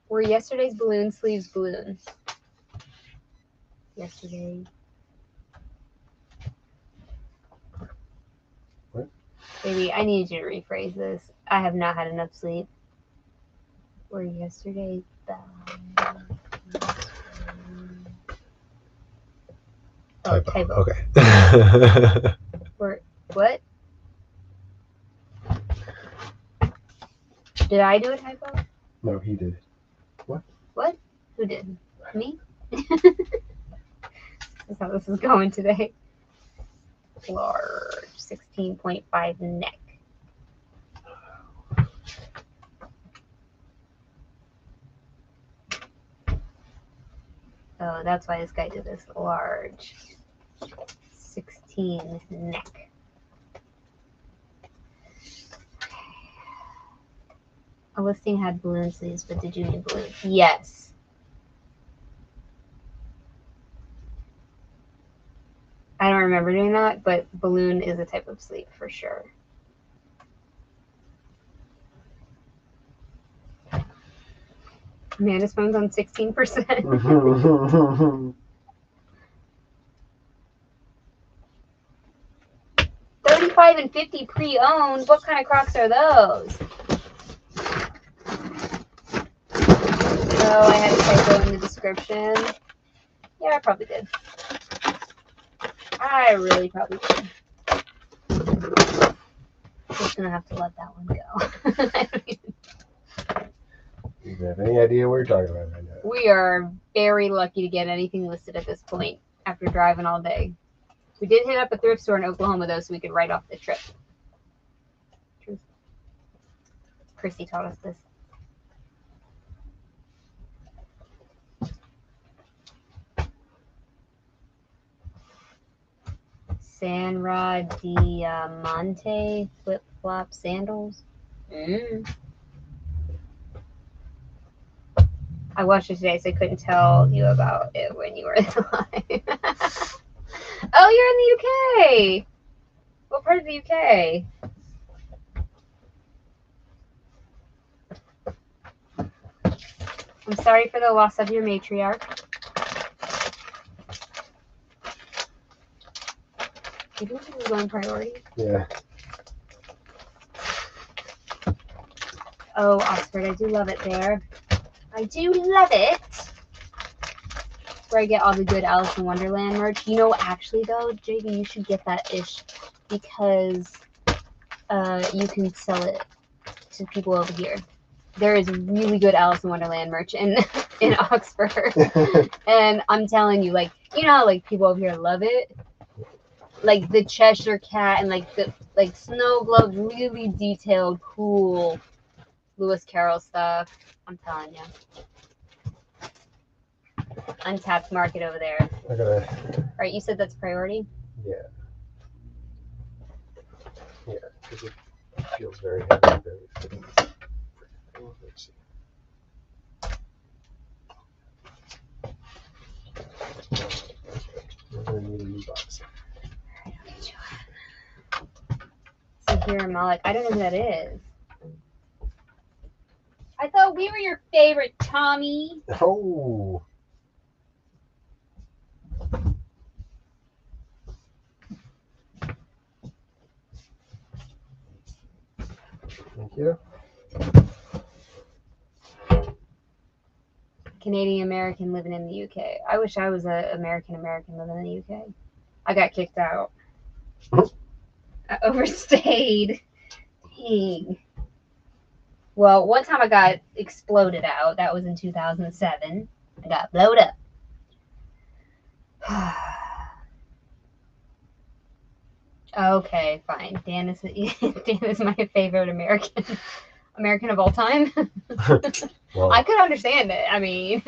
Were yesterday's balloon sleeves balloons? Yesterday. What? Baby, I need you to rephrase this. I have not had enough sleep. Were yesterday typo. Okay. Or what? Did I do a typo? No, he did. What? What? Who did? Me? This is how this is going today. Large 16.5 neck. Oh, that's why this guy did this. Large 16 neck. A listing had balloon sleeves, but did you need balloons? Yes. I don't remember doing that, but balloon is a type of sleeve for sure. Amanda's phone's on 16%. 35 and 50 pre-owned. What kind of Crocs are those? Oh, I had a typo in the description. Yeah, I probably did. I really probably did. Just gonna have to let that one go. Do you have any idea what you're talking about right now? We are very lucky to get anything listed at this point after driving all day. We did hit up a thrift store in Oklahoma, though, so we could write off the trip. Truth. Chrissy taught us this. Sanra Diamante flip-flop sandals. I watched it today, so I couldn't tell you about it when you were live. Oh, you're in the UK. What part of the UK? I'm sorry for the loss of your matriarch. Do you think this is going priority? Yeah. Oh, Oxford, I do love it there. I do love it. Where I get all the good Alice in Wonderland merch. You know, actually though, JV, you should get that ish because you can sell it to people over here. There is really good Alice in Wonderland merch in Oxford, and I'm telling you, like, you know how like people over here love it, like the Cheshire Cat and like the snow globes, really detailed, cool Lewis Carroll stuff. I'm telling you. Untapped market over there. I gotta. Right, you said that's priority? Yeah. Yeah, because it feels very heavy, very fitting. Let's see. We're gonna need a new box. Sahira Malik. I don't know who that is. I thought we were your favorite, Tommy. Oh. Thank you. Canadian American living in the UK. I wish I was an American living in the UK. I got kicked out. I overstayed. Dang. Well, one time I got exploded out. That was in 2007. I got blowed up. Okay, fine. Dan is my favorite American of all time. Well, I could understand it. I mean,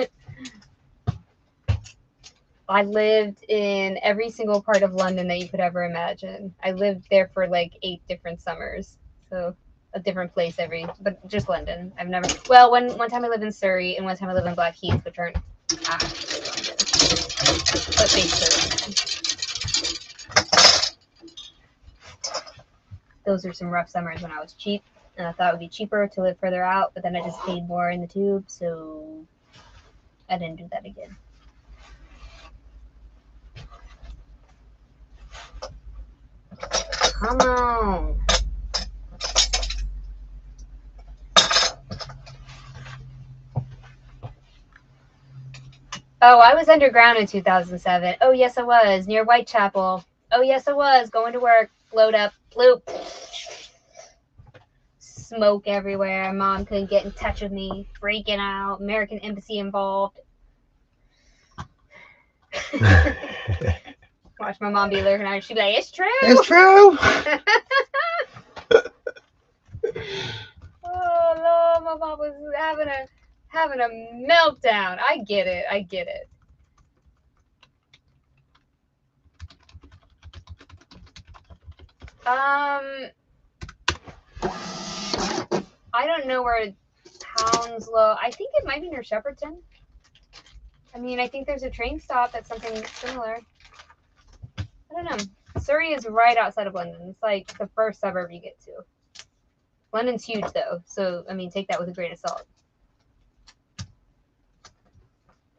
I lived in every single part of London that you could ever imagine. I lived there for like 8 different summers. So a different place but just London. I've never, well, one time I lived in Surrey and one time I lived in Blackheath, which aren't actually London. But basically London. Those are some rough summers when I was cheap. And I thought it would be cheaper to live further out, but then I just paid more in the tube, so I didn't do that again. Come on. Oh, I was underground in 2007. Oh, yes, I was. Near Whitechapel. Oh, yes, I was. Going to work. Load up. Bloop. Smoke everywhere. Mom couldn't get in touch with me. Freaking out. American Embassy involved. Watch my mom be looking at her. She'd be like, it's true. It's true. Oh, Lord. My mom was having a meltdown. I get it. I don't know where Hounslow. I think it might be near Shepperton. I mean, I think there's a train stop that's something similar. I don't know. Surrey is right outside of London. It's like the first suburb you get to. London's huge though, so I mean, take that with a grain of salt.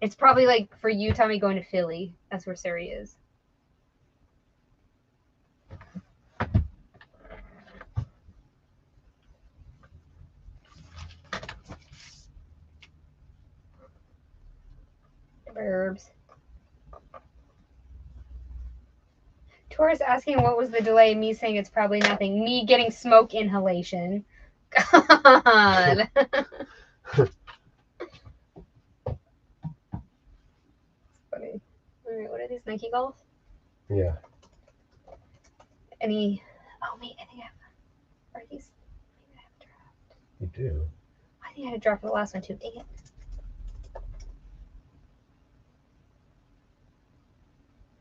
It's probably like for you, Tommy, going to Philly. That's where Surrey is. Burbs. Taurus asking what was the delay. Me saying it's probably nothing. Me getting smoke inhalation. God. Funny. All right, what are these, Nike Golf? Yeah. Any? Oh wait, I think I have. Are these? Maybe I have a draft. You do. I think I had a draft for the last one too. Dang it.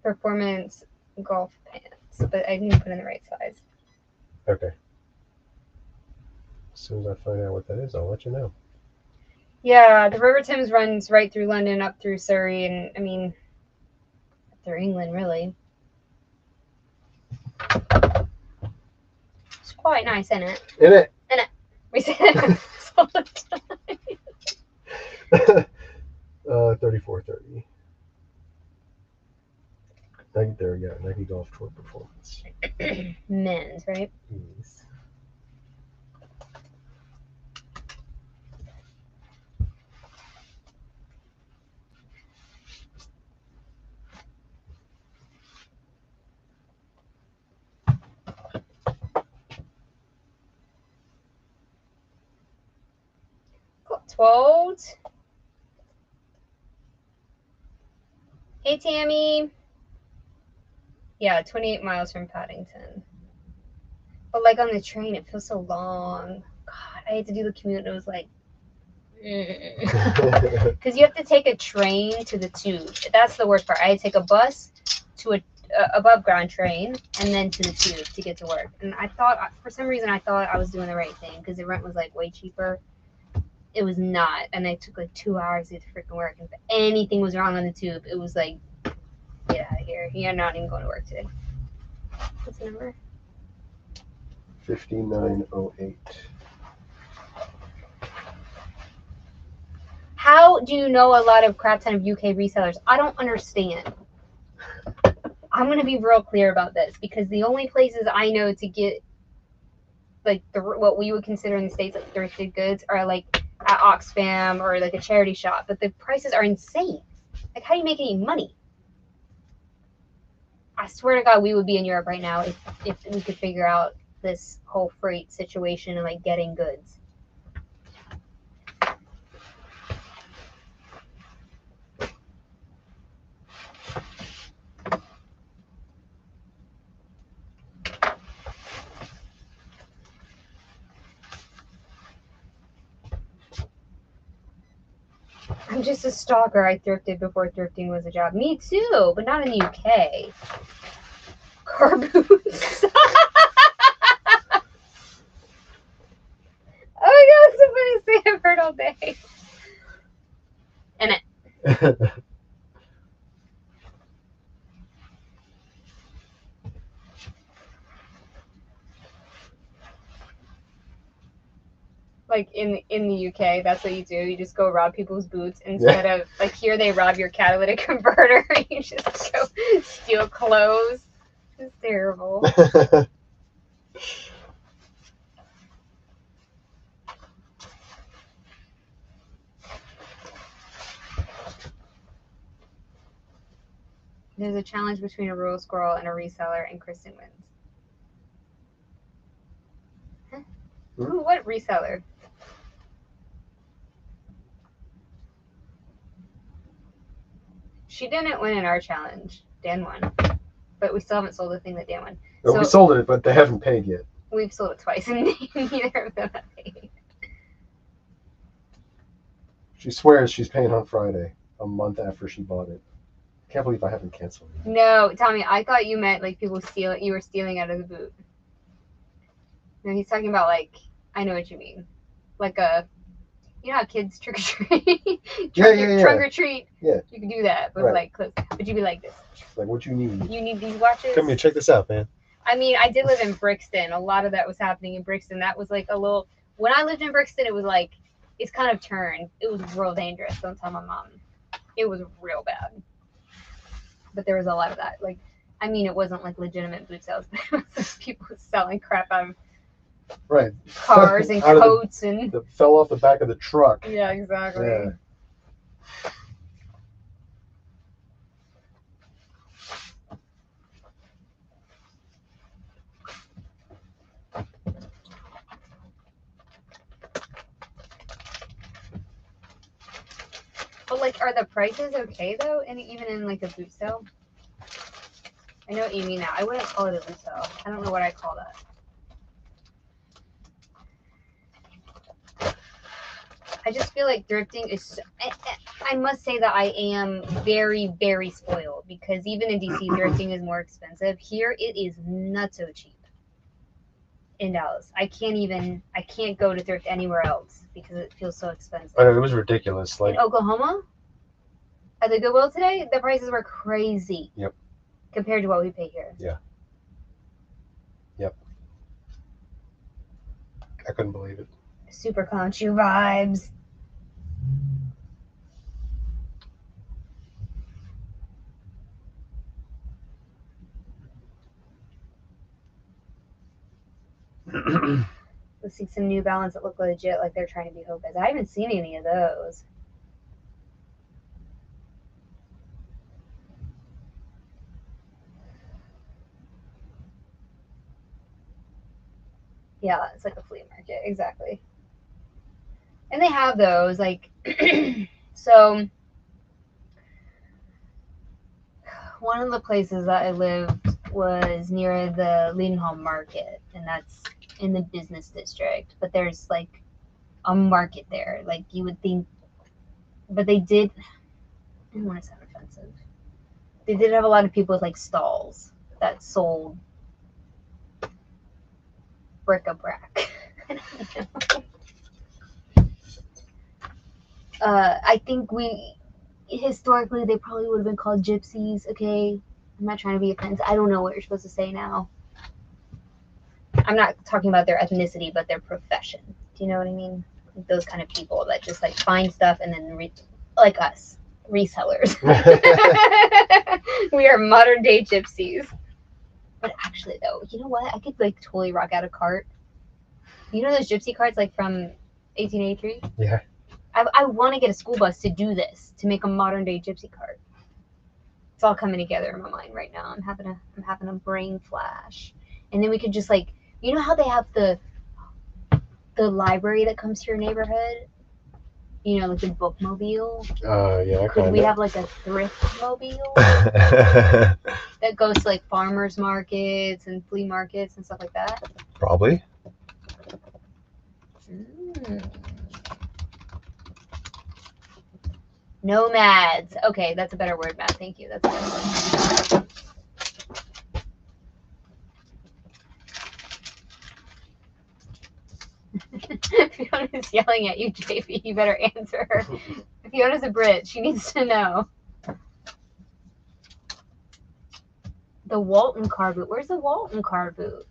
Performance golf pants, but I didn't put in the right size. Okay. As soon as I find out what that is, I'll let you know. Yeah, the River Thames runs right through London, up through Surrey, and I mean, through England, really. It's quite nice, isn't it? In it. In it. We say that all the time. 3430. Nike, there we go. Nike Golf Tour Performance. Men's, right? Yes. Got 12. Hey, Tammy. Yeah, 28 miles from Paddington. But like on the train, it feels so long. God, I had to do the commute. And it was like, because you have to take a train to the tube. That's the worst part. I had to take a bus to a above ground train and then to the tube to get to work. And I thought, for some reason, I thought I was doing the right thing because the rent was like way cheaper. It was not, and I took like 2 hours to get to freaking work. And if anything was wrong on the tube, it was like, get out of here. You're not even going to work today. What's the number? 5908. How do you know a lot of crap ton of UK resellers? I don't understand. I'm going to be real clear about this because the only places I know to get like what we would consider in the States like thrifted goods are like at Oxfam or like a charity shop, but the prices are insane. Like, how do you make any money? I swear to God, we would be in Europe right now if we could figure out this whole freight situation and like getting goods. I'm just a stalker. I thrifted before thrifting was a job. Me too, but not in the UK. Car boots. Oh my God, that's the funniest thing I've heard all day. And it. Like in the UK, that's what you do. You just go rob people's boots instead of like here they rob your catalytic converter. You just go steal clothes. It's terrible. There's a challenge between a rural squirrel and a reseller, and Kristen wins. Huh? Ooh, what reseller? She didn't win in our challenge. Dan won. But we still haven't sold the thing that Dan won. No, we sold it, but they haven't paid yet. We've sold it twice, and neither of them have paid. She swears she's paying on Friday, a month after she bought it. Can't believe I haven't canceled it. No, Tommy, I thought you meant like people steal. You were stealing out of the boot. No, he's talking about like, I know what you mean, like a, you know how kids trick or treat, trunk or treat. Yeah, you can do that, but like close. But you'd be like this. Like, what you need? You need these watches. Come here, check this out, man. I mean, I did live in Brixton. A lot of that was happening in Brixton. That was like a little. When I lived in Brixton, it was like it's kind of turned. It was real dangerous. Don't tell my mom. It was real bad. But there was a lot of that. Like, I mean, it wasn't like legitimate boot sales, but it was people selling crap out of cars and coats and that fell off the back of the truck. Yeah, exactly. Yeah. But like, are the prices okay though? And even in like a boot sale? I know what you mean now. I wouldn't call it a boot sale. I don't know what I call that. I just feel like thrifting is so, I must say that I am very, very spoiled because even in DC, thrifting is more expensive. Here, it is not so cheap. in Dallas. I can't go to thrift anywhere else because it feels so expensive. I know, it was ridiculous. Like in Oklahoma, at the Goodwill today, the prices were crazy. Yep. Compared to what we pay here. Yeah. Yep. I couldn't believe it. Super conchu vibes. Let's see some New Balance that look legit, like they're trying to be Hokas. I haven't seen any of those. Yeah, it's like a flea market, exactly. And they have those, like, so one of the places that I lived was near the Leadenhall Market, and that's in the business district. But there's like a market there, like you would think, but they did. I don't want to sound offensive. They did have a lot of people with like stalls that sold bric-a-brac. I think historically they probably would have been called gypsies. Okay, I'm not trying to be offensive. I don't know what you're supposed to say now. I'm not talking about their ethnicity, but their profession. Do you know what I mean? Like those kind of people that just like find stuff and then like us, resellers. We are modern day gypsies. But actually, though, you know what? I could like totally rock out a cart. You know those gypsy carts like from 1883? Yeah. I want to get a school bus to do this, to make a modern day gypsy cart. It's all coming together in my mind right now. I'm having a brain flash. And then we could just like, you know how they have the library that comes to your neighborhood? You know, like the bookmobile. Yeah. Could we have like a thrift mobile that goes to like farmers markets and flea markets and stuff like that? Probably. Nomads. Okay, that's a better word, Matt. Thank you. That's a better word. Fiona's yelling at you, JP. You better answer her. Fiona's a Brit. She needs to know. The Walton car boot. Where's the Walton car boot?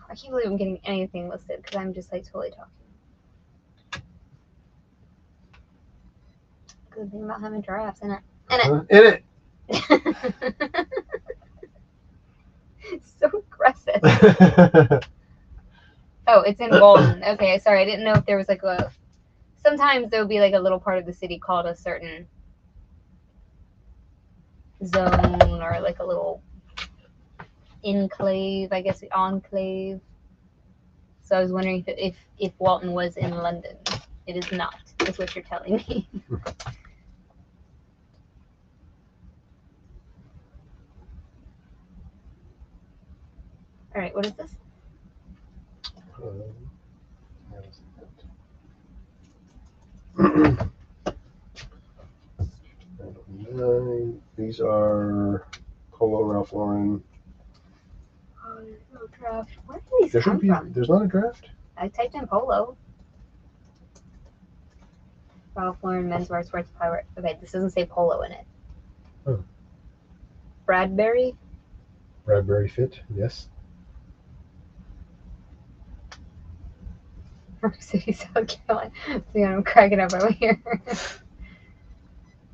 I can't believe I'm getting anything listed because I'm just like totally talking. Good thing about having giraffes in it. In it. It's so aggressive. Oh, it's in Walton. Okay, sorry. I didn't know if there was like a. Sometimes there would be like a little part of the city called a certain zone or like a little enclave, I guess, enclave. So I was wondering if Walton was in London. It is not, is what you're telling me. All right, what is this? These are Polo Ralph Lauren. Oh, there's no draft. Where do these come from? There's not a draft? I typed in Polo. Ralph Lauren menswear sports power. Okay, this doesn't say Polo in it. Oh. Bradbury? Bradbury fit, yes. Park City, South Carolina. See, I'm cracking up over here.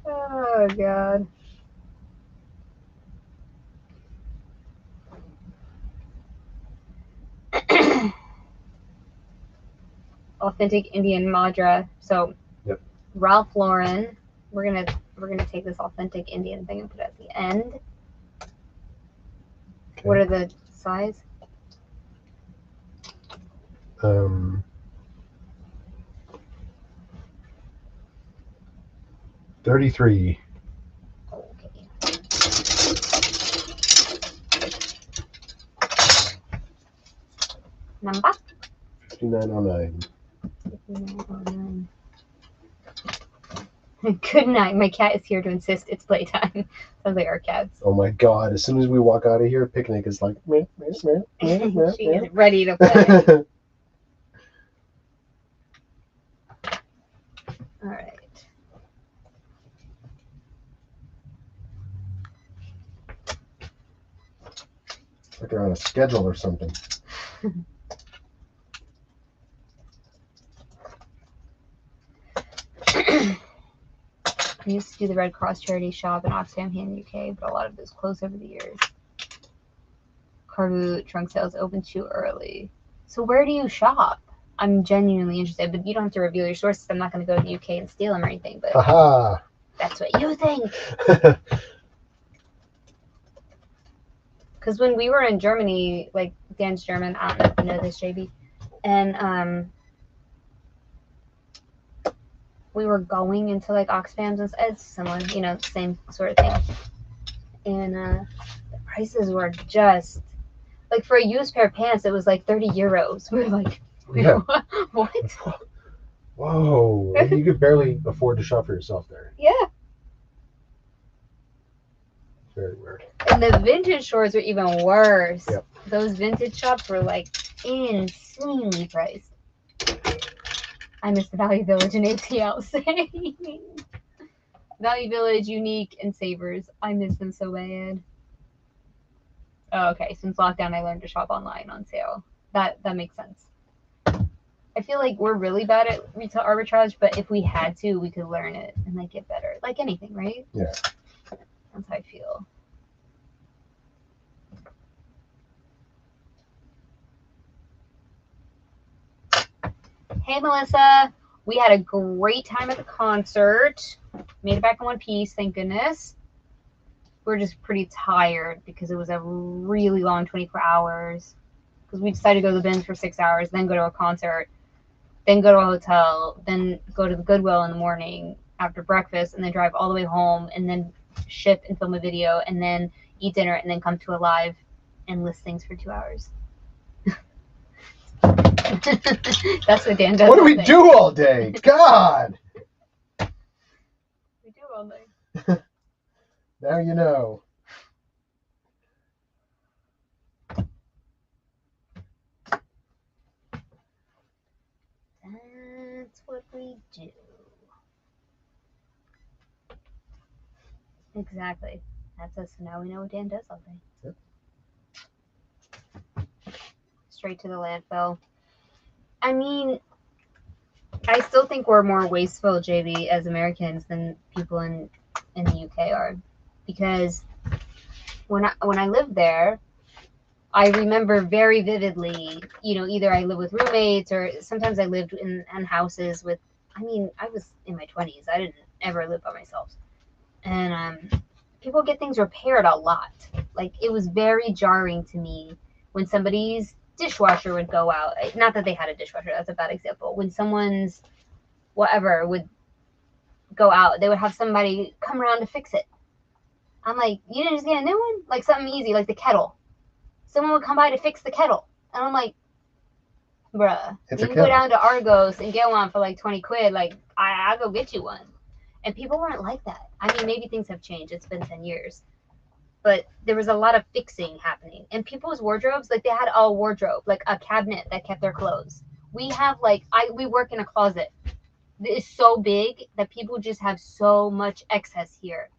Oh, God. Authentic Indian Madra. So, yep. Ralph Lauren. We're gonna take this authentic Indian thing and put it at the end. Okay. What are the size? 33. Okay. Number? $59.09. Good night. My cat is here to insist it's playtime. Sounds like our cats. Oh my god, as soon as we walk out of here, Picnic is like, meh, meh, meh, meh, meh, She meh. is ready to play. All right. Like they're on a schedule or something. I used to do the Red Cross charity shop in Oxfam here in the UK, but a lot of those closed over the years. Car boot trunk sales open too early. So where do you shop? I'm genuinely interested, but you don't have to reveal your sources. I'm not going to go to the UK and steal them or anything, but Haha. that's what you think. Because when we were in Germany, like Dan's German, I don't know if you know this, JB, and we were going into like Oxfams and it's similar, you know, same sort of thing. And the prices were just like for a used pair of pants, it was like 30 euros. We were like, Yeah. what? Whoa. You could barely afford to shop for yourself there. Yeah. Very weird. And the vintage stores were even worse. Yep. Those vintage shops were like insanely priced. I miss the Value Village and ATL. Value Village, Unique, and Savers. I miss them so bad. Oh, okay. Since lockdown, I learned to shop online on sale. That makes sense. I feel like we're really bad at retail arbitrage, but if we had to, we could learn it and like get better. Like anything, right? Yeah. That's how I feel. Hey, Melissa. We had a great time at the concert. Made it back in one piece, thank goodness. We're just pretty tired because it was a really long 24 hours. Because we decided to go to the bins for 6 hours, then go to a concert, then go to a hotel, then go to the Goodwill in the morning after breakfast, and then drive all the way home, and then ship and film a video, and then eat dinner, and then come to a live and list things for 2 hours. That's what Dan does. What do we do all day? God! We do all day. Now you know. That's what we do. Exactly. That's us. So now we know what Dan does all day. Yep. Straight to the landfill. I mean, I still think we're more wasteful, JB, as Americans than people in the UK are, because when I lived there, I remember very vividly. You know, either I lived with roommates or sometimes I lived in houses with. I mean, I was in my 20s. I didn't ever live by myself, and people get things repaired a lot. Like it was very jarring to me when somebody's dishwasher would go out. Not that they had a dishwasher, that's a bad example. When someone's whatever would go out, they would have somebody come around to fix it. I'm like, you didn't just get a new one? Like something easy, like the kettle. Someone would come by to fix the kettle. And I'm like, bruh, you can go down to Argos and get one for like 20 quid. Like, I'll go get you one. And people weren't like that. I mean, maybe things have changed. It's been 10 years. But there was a lot of fixing happening. And people's wardrobes, like they had a wardrobe, like a cabinet that kept their clothes. We have like, we work in a closet. It's so big that people just have so much excess here.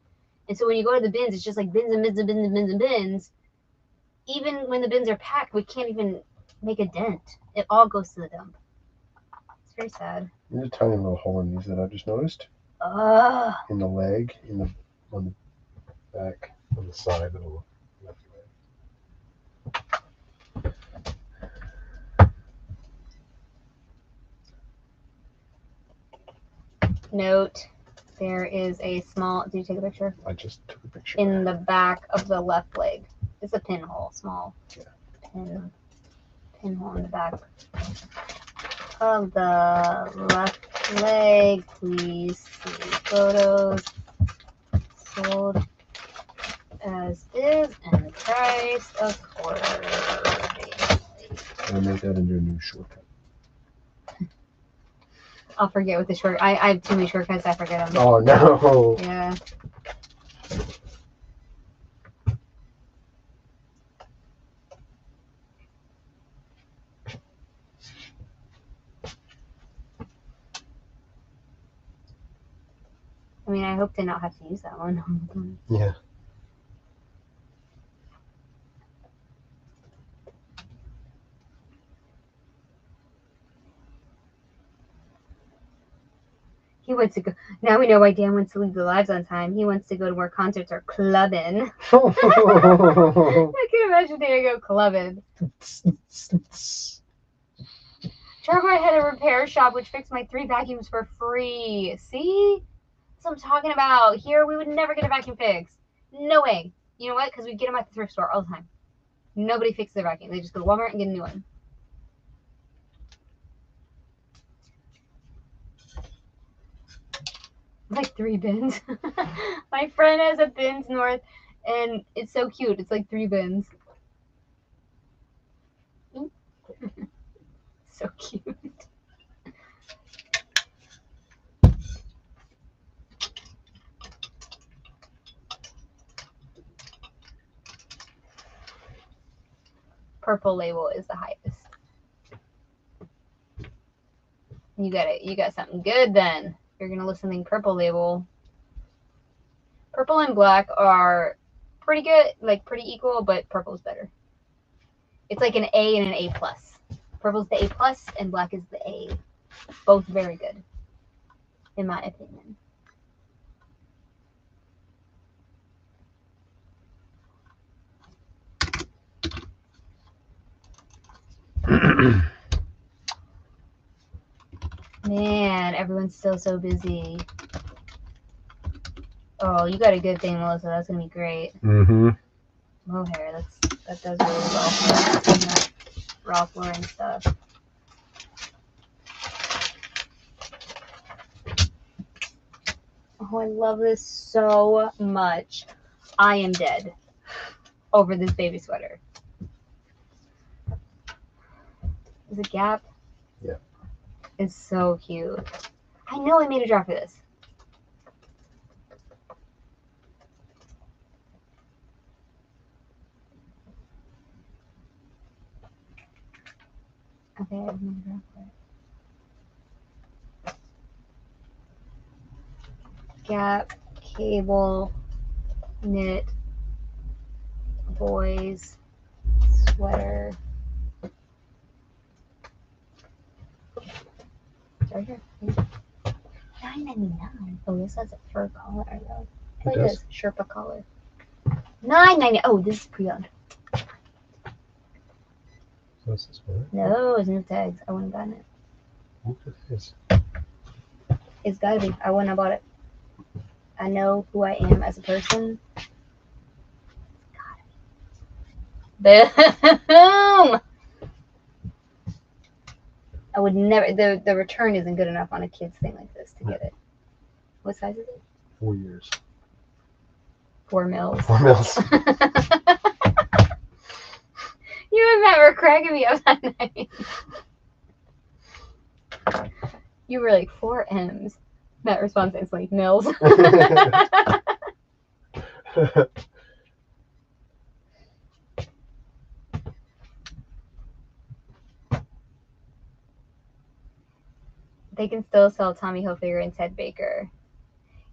And so when you go to the bins, it's just like bins and bins and bins and bins and bins. Even when the bins are packed, we can't even make a dent. It all goes to the dump. It's very sad. There's a tiny little hole in these that I just noticed. In the leg, on the back, on the side of the left leg. Note, there is a small. Did you take a picture? I just took a picture. In the back of the left leg. It's a pinhole, small pinhole in the back of the left leg. Please see photos. Sold as is and priced accordingly. I'm gonna make that into a new shortcut. I'll forget what the short. I have too many shortcuts. I forget them. Oh no. Yeah. I mean, I hope to not have to use that one. Yeah. He wants to go. Now we know why Dan wants to leave the lives on time. He wants to go to more concerts or clubbing. I can imagine Dan go clubbing. Turbo had a repair shop which fixed my 3 vacuums for free. See? That's what I'm talking about. Here, we would never get a vacuum fixed. No way. You know what? Because we get them at the thrift store all the time. Nobody fixes their vacuum. They just go to Walmart and get a new one. Like 3 bins. My friend has a bins north, and it's so cute. It's like 3 bins. So cute. Purple label is the highest. You got it. You got something good then. You're gonna listen to purple label. Purple and black are pretty good, like pretty equal, but purple's better. It's like an A and an A plus. Purple's the A plus and black is the A. Both very good, in my opinion. Man, everyone's still so busy. Oh, you got a good thing, Melissa. That's gonna be great. Mm-hmm. Mohair, that does really well for that raw flooring stuff. Oh, I love this so much. I am dead over this baby sweater. Is it Gap? Yeah. It's so cute. I know I made a draft for this. Okay, I've made a draft for it. Gap, cable, knit, boys, sweater. Right here. $9.99. Oh, this has a fur collar though. Look at this Sherpa collar. $9.99. Oh, this is pre-owned. So is this one? No, it's new tags. I wouldn't have gotten it. What is It's gotta be. I wouldn't have bought it. I know who I am as a person. Boom! I would never. The return isn't good enough on a kid's thing like this to get it. What size is it? 4 years. 4 mils. 4 mils. You and Matt were cracking me up that night. You were like 4 M's. Matt responds instantly, mils. They can still sell Tommy Hilfiger and Ted Baker.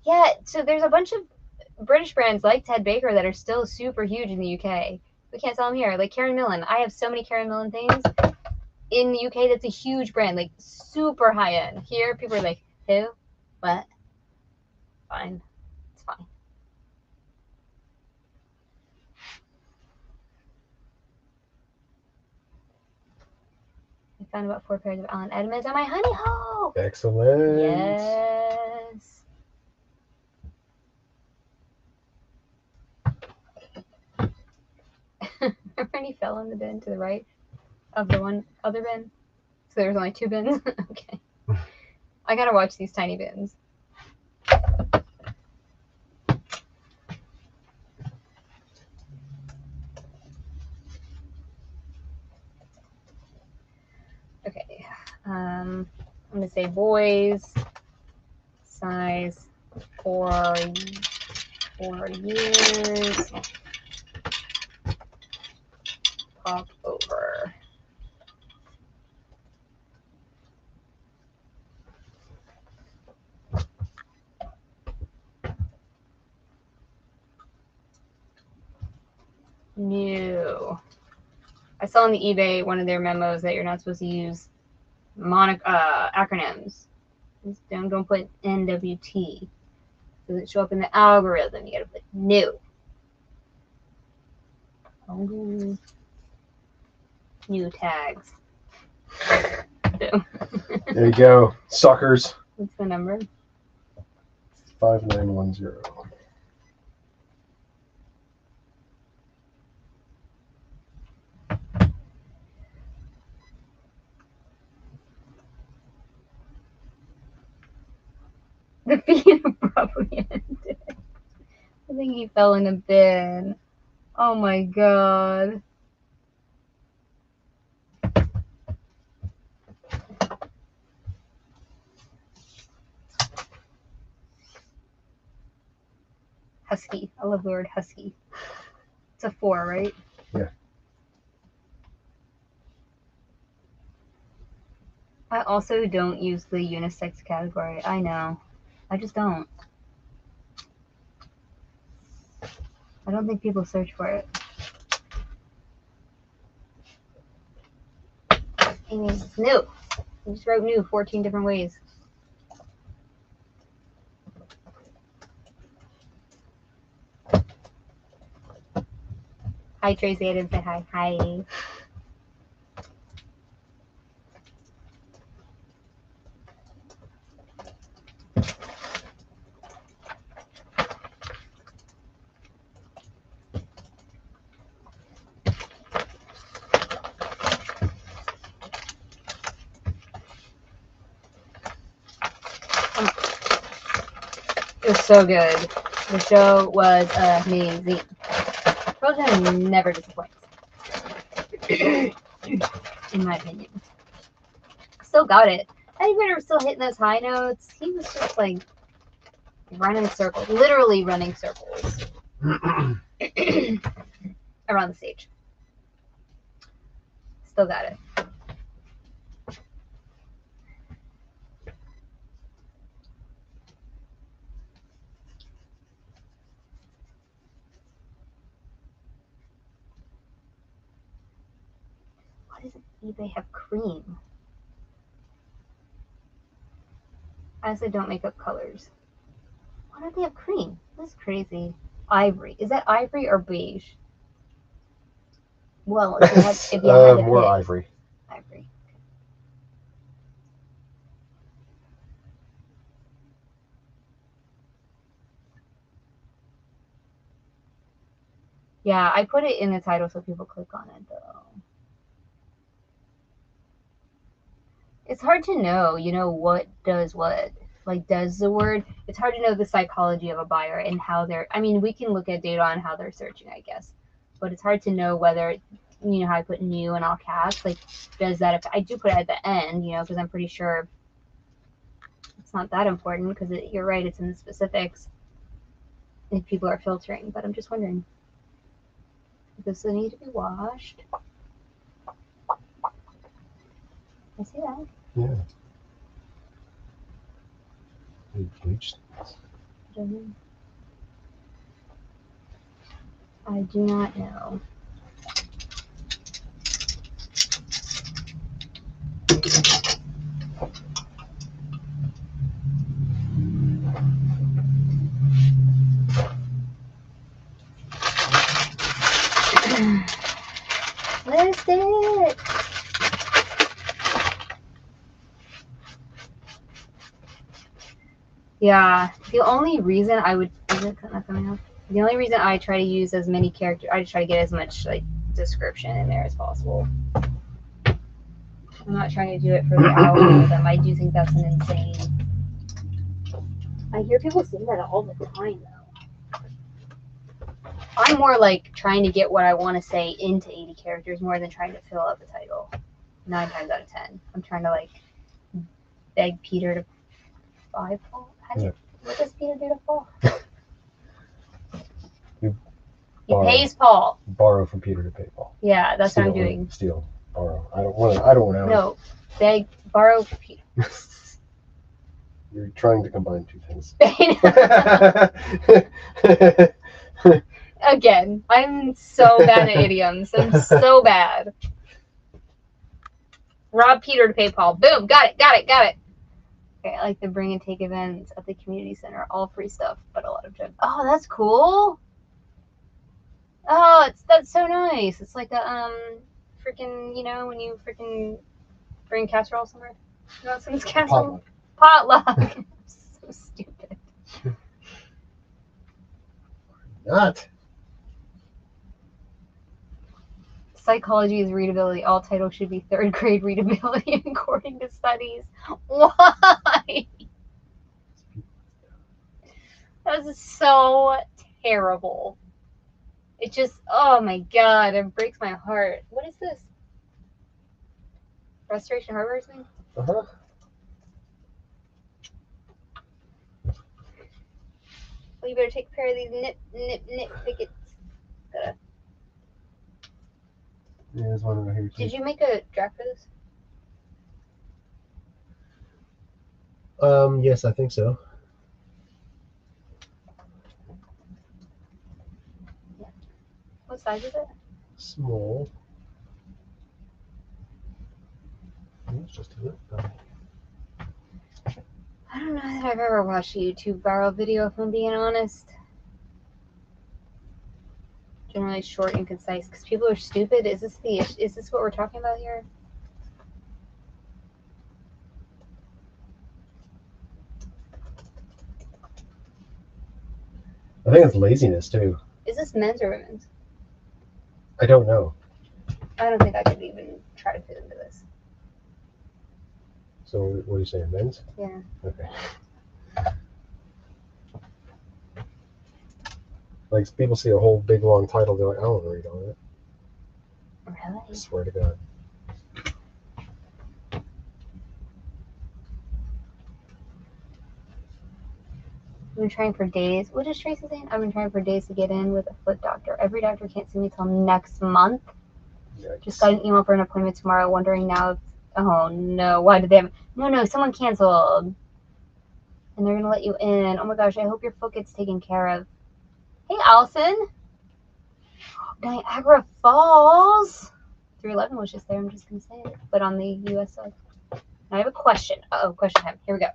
Yeah, so there's a bunch of British brands like Ted Baker that are still super huge in the UK. We can't sell them here. Like Karen Millen. I have so many Karen Millen things. In the UK, that's a huge brand, like super high end. Here, people are like, who? What? Fine. It's fine. I found about 4 pairs of Allen Edmonds on my honey hole. Excellent. Yes. Remember when he fell in the bin to the right of the one other bin? So there's only 2 bins? Okay. I gotta watch these tiny bins. Okay. I'm going to say boys, size 4 years, pop over. New. I saw on the eBay one of their memos that you're not supposed to use acronyms. Don't put NWT. Does it show up in the algorithm? You gotta put new. New tags. There you go, suckers. What's the number? 5910. The feet probably ended. I think he fell in a bin. Oh my god. Husky. I love the word husky. It's a 4, right? Yeah. I also don't use the unisex category. I know. I just don't. I don't think people search for it. I mean, it's new. I just wrote new 14 different ways. Hi, Tracy. I didn't say hi. Hi. It was so good. The show was amazing. Pearl Jam never disappoints. In my opinion. Still got it. I think we were still hitting those high notes. He was just like running circles. Literally running circles. Around the stage. Still got it. Why doesn't eBay have cream? I honestly don't make up colors. Why don't they have cream? That's crazy. Ivory. Is that ivory or beige? Well, if you had to More pick. ivory. Ivory. Yeah, I put it in the title so people click on it, though. It's hard to know, what does what. Like, does the word, it's hard to know the psychology of a buyer and how they're, I mean, we can look at data on how they're searching, I guess. But it's hard to know whether, how I put new in all caps, like, does that, I do put it at the end, because I'm pretty sure it's not that important because you're right, it's in the specifics if people are filtering. But I'm just wondering, does it need to be washed? I see that. Yeah. They bleached this. I do not know. List it. Yeah, the only reason I would, is it not coming up? The only reason I try to use as many characters, I try to get as much like description in there as possible. I'm not trying to do it for the algorithm. I do think that's an insane. I hear people say that all the time though. I'm more like trying to get what I want to say into 80 characters more than trying to fill out the title. 9 times out of 10. I'm trying to like beg Peter to buy Paul. What does Peter do to Paul? He pays Paul. Borrow from Peter to pay Paul. Yeah, that's what I'm doing. Steal, borrow. I don't want to. No, beg, borrow Peter. You're trying to combine two things. Again, I'm so bad at idioms. I'm so bad. Rob Peter to pay Paul. Boom, got it. Okay, I like to bring and take events at the community center. All free stuff, but a lot of junk. Oh, that's cool. Oh, that's so nice. It's like a freaking, you know, when you freaking bring casserole somewhere. You know, someone's casserole. Potluck. So stupid. Not. Psychology is readability. All titles should be third grade readability according to studies. Why? That was so terrible. It just, oh my god, it breaks my heart. What is this? Restoration Hardware thing? Uh-huh. Well, you better take care of these nip pickets. Yeah, there's one over here too. Did you make a draft for this? Yes, I think so. Yeah. What size is it? Small. It's just a little. I don't know that I've ever watched a YouTube viral video, if I'm being honest. Generally short and concise, because people are stupid. Is this what we're talking about here? I think it's laziness too. Is this men's or women's? I don't know. I don't think I could even try to fit into this. So what are you saying, men's? Yeah. Okay. Like people see a whole big long title, they're like, I don't want to read all that. Really? I swear to God. I've been trying for days. What is Tracy saying? I've been trying for days to get in with a foot doctor. Every doctor can't see me till next month. Yikes. Just got an email for an appointment tomorrow, wondering now if, oh no, why did they have, no, someone canceled. And they're going to let you in. Oh my gosh, I hope your foot gets taken care of. Hey, Allison. Niagara Falls. 311 was just there, I'm just going to say it. But on the U.S. side. I have a question. Uh-oh, question time. Here we go.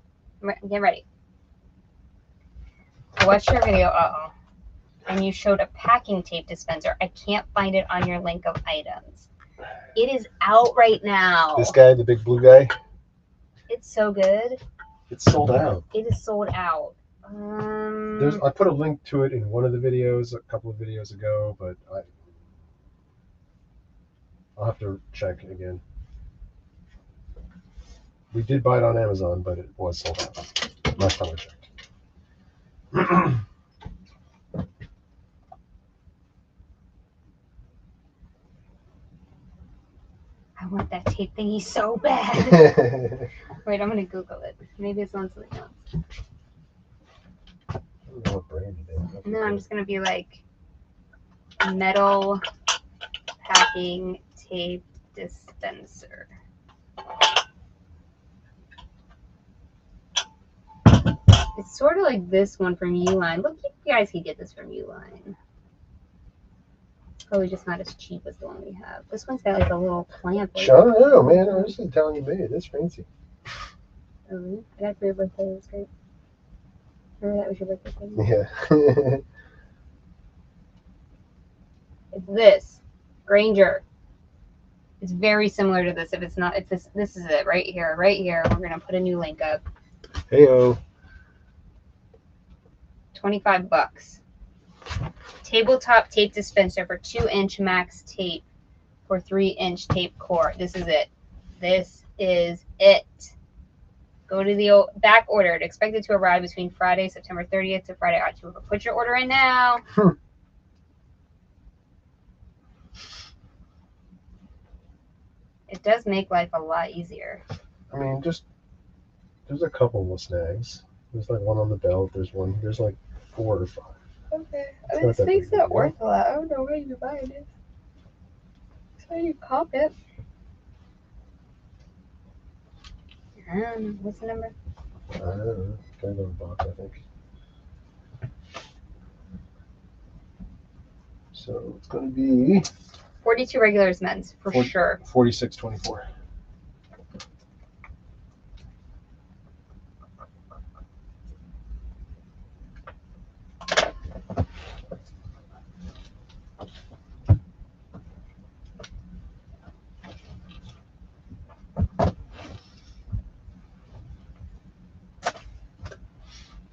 I'm getting ready. I watched your video, and you showed a packing tape dispenser. I can't find it on your link of items. It is out right now. This guy, the big blue guy? It's so good. It's sold out. It is sold out. I put a link to it in one of the videos a couple of videos ago, but I'll have to check again. We did buy it on Amazon, but it was sold out last time I checked. I want that tape thingy so bad. Wait, I'm going to Google it. Maybe it's on something else. I don't know what brand it is. And then I'm just going to be like, metal packing tape dispenser. It's sort of like this one from Uline. Look, you guys could get this from Uline. Probably just not as cheap as the one we have. This one's got like a little clamp. I don't know, man. I was just telling you, made it. It's fancy. Oh, really? I got it for your birthday. It was great. Remember that was your birthday thing? Yeah. It's this. Granger. It's very similar to this. If it's not, it's this. This is it right here. Right here. We're going to put a new link up. Heyo. $25. Tabletop tape dispenser for 2-inch max tape for 3-inch tape core. This is it. This is it. Go to the back ordered. Expected to arrive between Friday, September 30th to Friday, October. Put your order in now. It does make life a lot easier. I mean, just There's a couple of snags. There's like one on the belt. There's like 4 or 5. Okay. I mean, this makes it worth a lot. I don't know where you're buying it. So you cop it. What's the number? I don't know. Gotta go to the box, I think. So it's gonna be 42 regulars men's for sure. 46.24.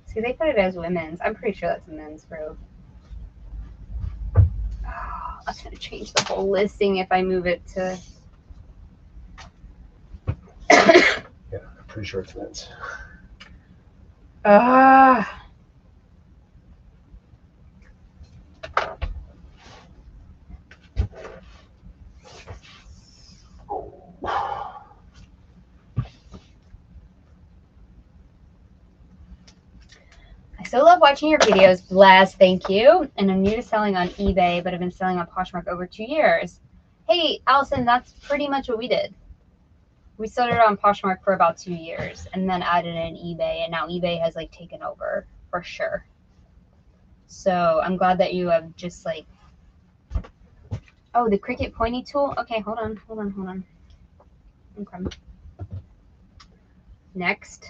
See, they put it as women's. I'm pretty sure that's a men's robe. Oh, that's gonna change the whole listing if I move it to. Yeah, I'm pretty sure it's men's. Ah. I still love watching your videos. Bless, thank you. And I'm new to selling on eBay, but I've been selling on Poshmark over 2 years. Hey, Allison, that's pretty much what we did. We started on Poshmark for about 2 years and then added in eBay, and now eBay has like taken over for sure. So I'm glad that you have just like, oh, the Cricut pointy tool. Okay, hold on. Okay. Next.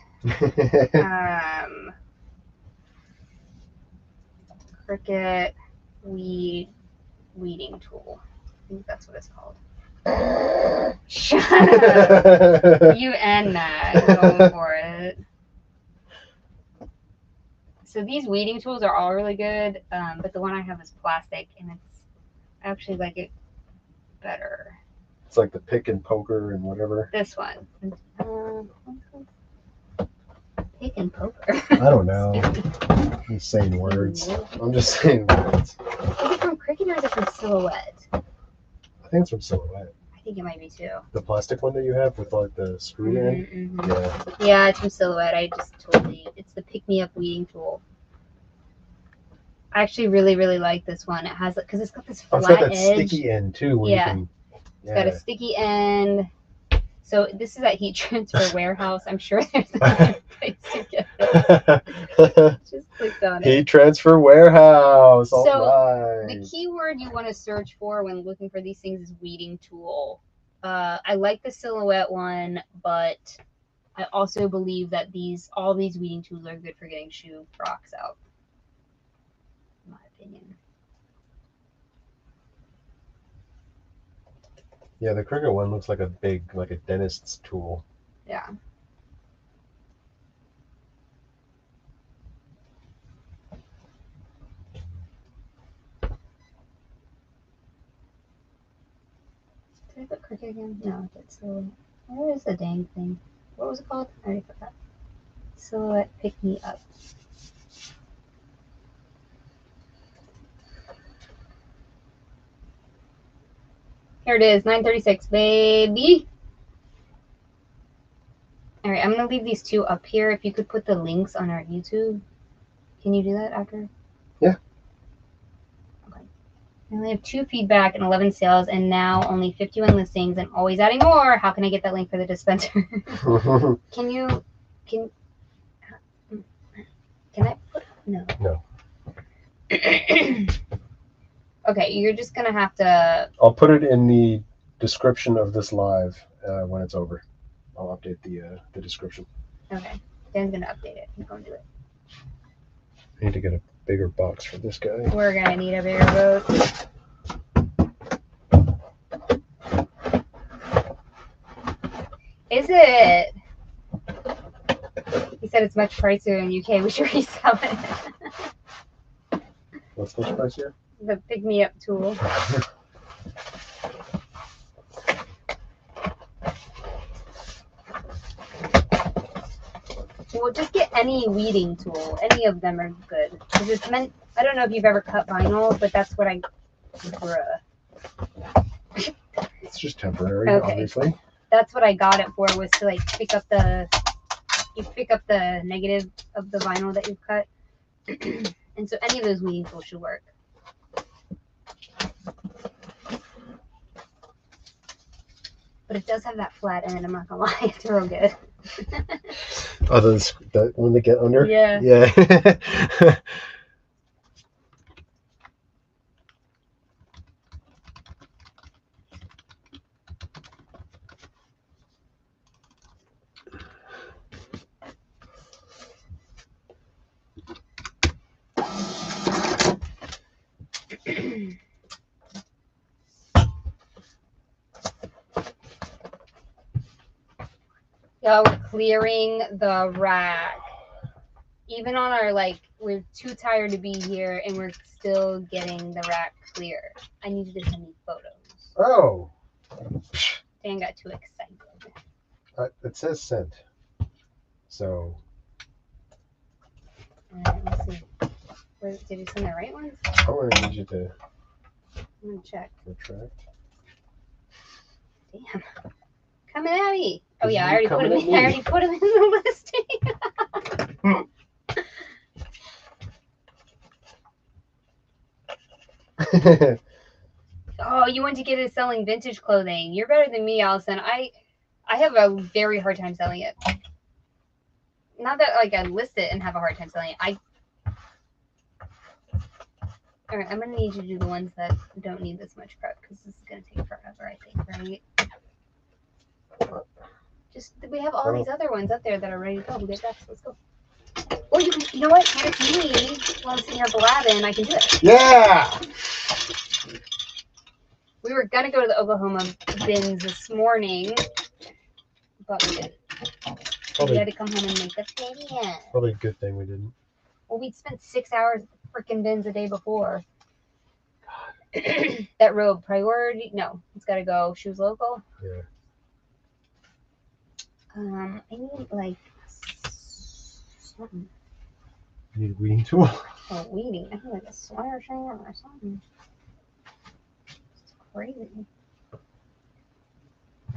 Cricut weeding tool. I think that's what it's called. Shut up. You and Matt going for it. So these weeding tools are all really good, but the one I have is plastic, and I actually like it better. It's like the pick and poker and whatever. This one. Pick and poker. I don't know. I'm just saying words. I'm just saying words. Is it from Cricut or is it from Silhouette? I think it's from Silhouette. I think it might be too. The plastic one that you have with like the screw in? Yeah. Yeah, it's from Silhouette. I just totally. It's the pick me up weeding tool. I actually really, really like this one. It has, because it's got this flat edge. It's got that edge. sticky end too. Where Yeah. You can, It's got a sticky end. So this is at Heat Transfer Warehouse. I'm sure there's another place to get it. Just clicked on it. Heat Transfer Warehouse. So all right. The keyword you want to search for when looking for these things is weeding tool. I like the Silhouette one, but I also believe that all these weeding tools are good for getting shoe rocks out. In my opinion. Yeah, the Cricut one looks like a dentist's tool. Yeah. Did I put Cricut again? No, that's Silhouette. Where is the dang thing? What was it called? I already forgot. Silhouette Pick Me Up. Here it is, 9:36, baby. All right, I'm gonna leave these two up here. If you could put the links on our YouTube, can you do that after? Yeah. Okay. I only have 2 feedback and 11 sales, and now only 51 listings, and always adding more. How can I get that link for the dispenser? Can I put no? No. Okay, you're just gonna have to. I'll put it in the description of this live when it's over. I'll update the description. Okay, Dan's gonna update it. He's gonna do it. I need to get a bigger box for this guy. We're gonna need a bigger boat. Is it? He said it's much pricier in UK. We should resell it. What's much pricier? The pick me up tool. Well, just get any weeding tool. Any of them are good. Because it's meant. I don't know if you've ever cut vinyl, but that's what I. It's just temporary, Okay. obviously. That's what I got it for, was to like pick up the you pick up the negative of the vinyl that you've cut. And so any of those weeding tools should work. But it does have that flat end, I'm not gonna lie, it's real good. Oh, that when they get under? Yeah. Yeah. Yeah, we're clearing the rack. Even on our, like, we're too tired to be here and we're still getting the rack clear. I need you to send me photos. Oh. Dan got too excited. It says sent. So. Let's see. Did you send the right ones? I'm going to need you to. I'm going to check. Retract. Damn. Coming at me. Oh, yeah, I already put them in the listing. Oh, you went to get it selling vintage clothing. You're better than me, Allison. I have a very hard time selling it. Not that like I list it and have a hard time selling it. All right, I'm gonna need you to do the ones that don't need this much prep because this is gonna take forever, I think, right? Just we have all these other ones up there that are ready to go. We'll get that. Let's go. Or you know what? Hand it to me while I'm sitting here blabbing. I can do it. Yeah. We were gonna go to the Oklahoma bins this morning, but we didn't. We had to come home and make a video. Probably a good thing we didn't. Well, we'd spent 6 hours at the freaking bins the day before. That robe priority? No, it's got to go. Shoes local. Yeah. I need like something. You need a weeding tool. Oh, weeding. I need like a sweater sham or something. It's crazy.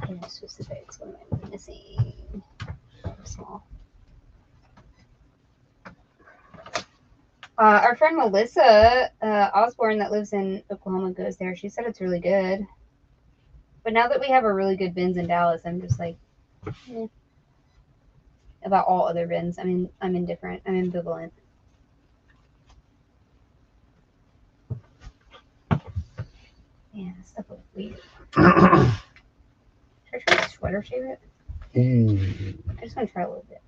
There's specifics. What am I missing? Small. Our friend Melissa Osborne that lives in Oklahoma goes there. She said it's really good. But now that we have a really good bins in Dallas, I'm just like, about all other bins. I mean, I'm indifferent. I'm ambivalent. Yeah, this stuff looks weird. Should I try to sweater shave it? I just want to try a little bit.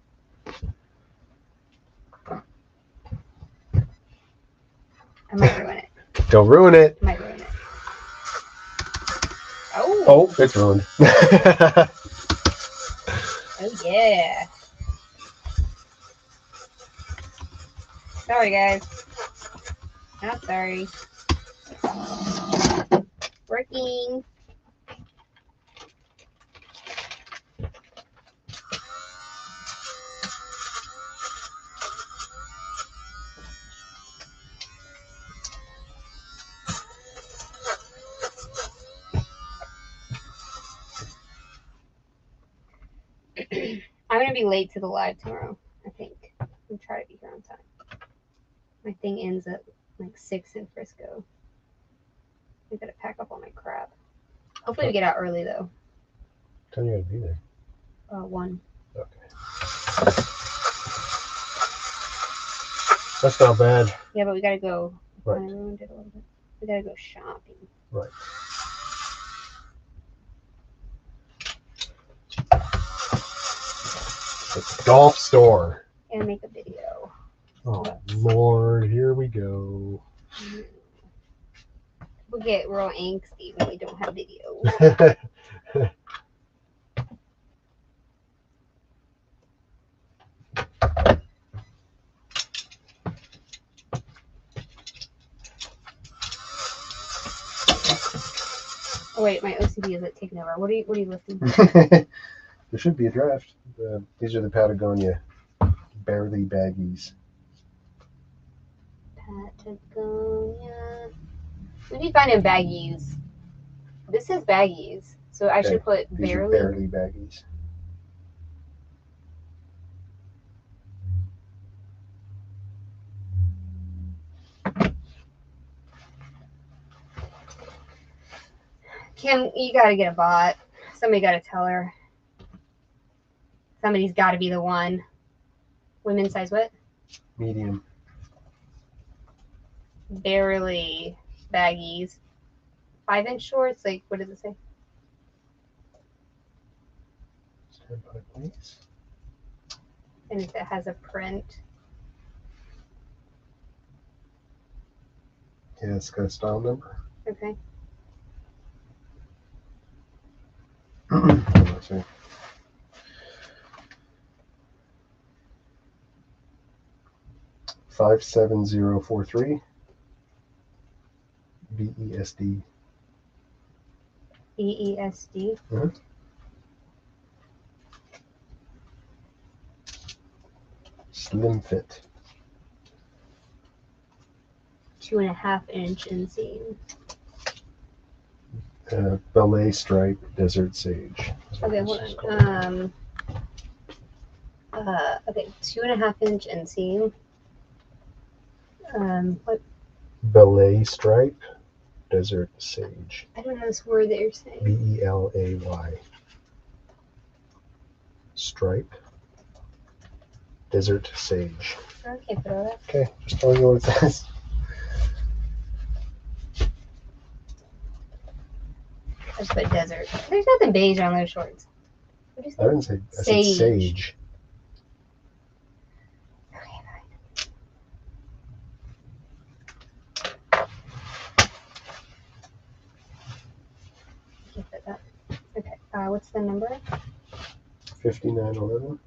I might ruin it. Don't ruin it. I might ruin it. Oh. Oh, it's ruined. Oh, yeah. Sorry, guys. Not sorry. Working. I'm going to be late to the live tomorrow, I think. I'm trying to be here on time. My thing ends at like 6 in Frisco. I gotta pack up all my crap. Hopefully we get out early though. What time you gotta be there? 1. Okay. That's not bad. Yeah, but we gotta go. Right. I ruined it a little bit. We gotta go shopping. Right. The golf store. And make a video. Oh Lord, here we go. We'll get real angsty when we don't have video. Oh wait, my OCD is taking over. What are you lifting? There should be a draft. These are the Patagonia barely baggies. Patagonia. We need to find in baggies. This says baggies, so I should put These barely. are barely baggies. Kim, you gotta get a bot. Somebody gotta tell her. Somebody's gotta be the one. Women's size what? Medium. Barely baggies. 5-inch shorts? Like, what does it say? Stand by, please. And if it has a print. Yeah, it's got a style number. Okay. Let's see. $57043 BESD. BESD. Slim fit. 2.5-inch inseam. Ballet stripe desert sage. Okay, hold on. Okay, 2.5-inch inseam. What? Ballet stripe desert sage. I don't know this word that you're saying. BELAY. Stripe desert sage. Okay, put all that. Okay, just telling you what it says. I just put desert. There's nothing beige on those shorts. What did you say? I didn't say. I said sage. Okay, fine. Put that. Okay. What's the number? 5911.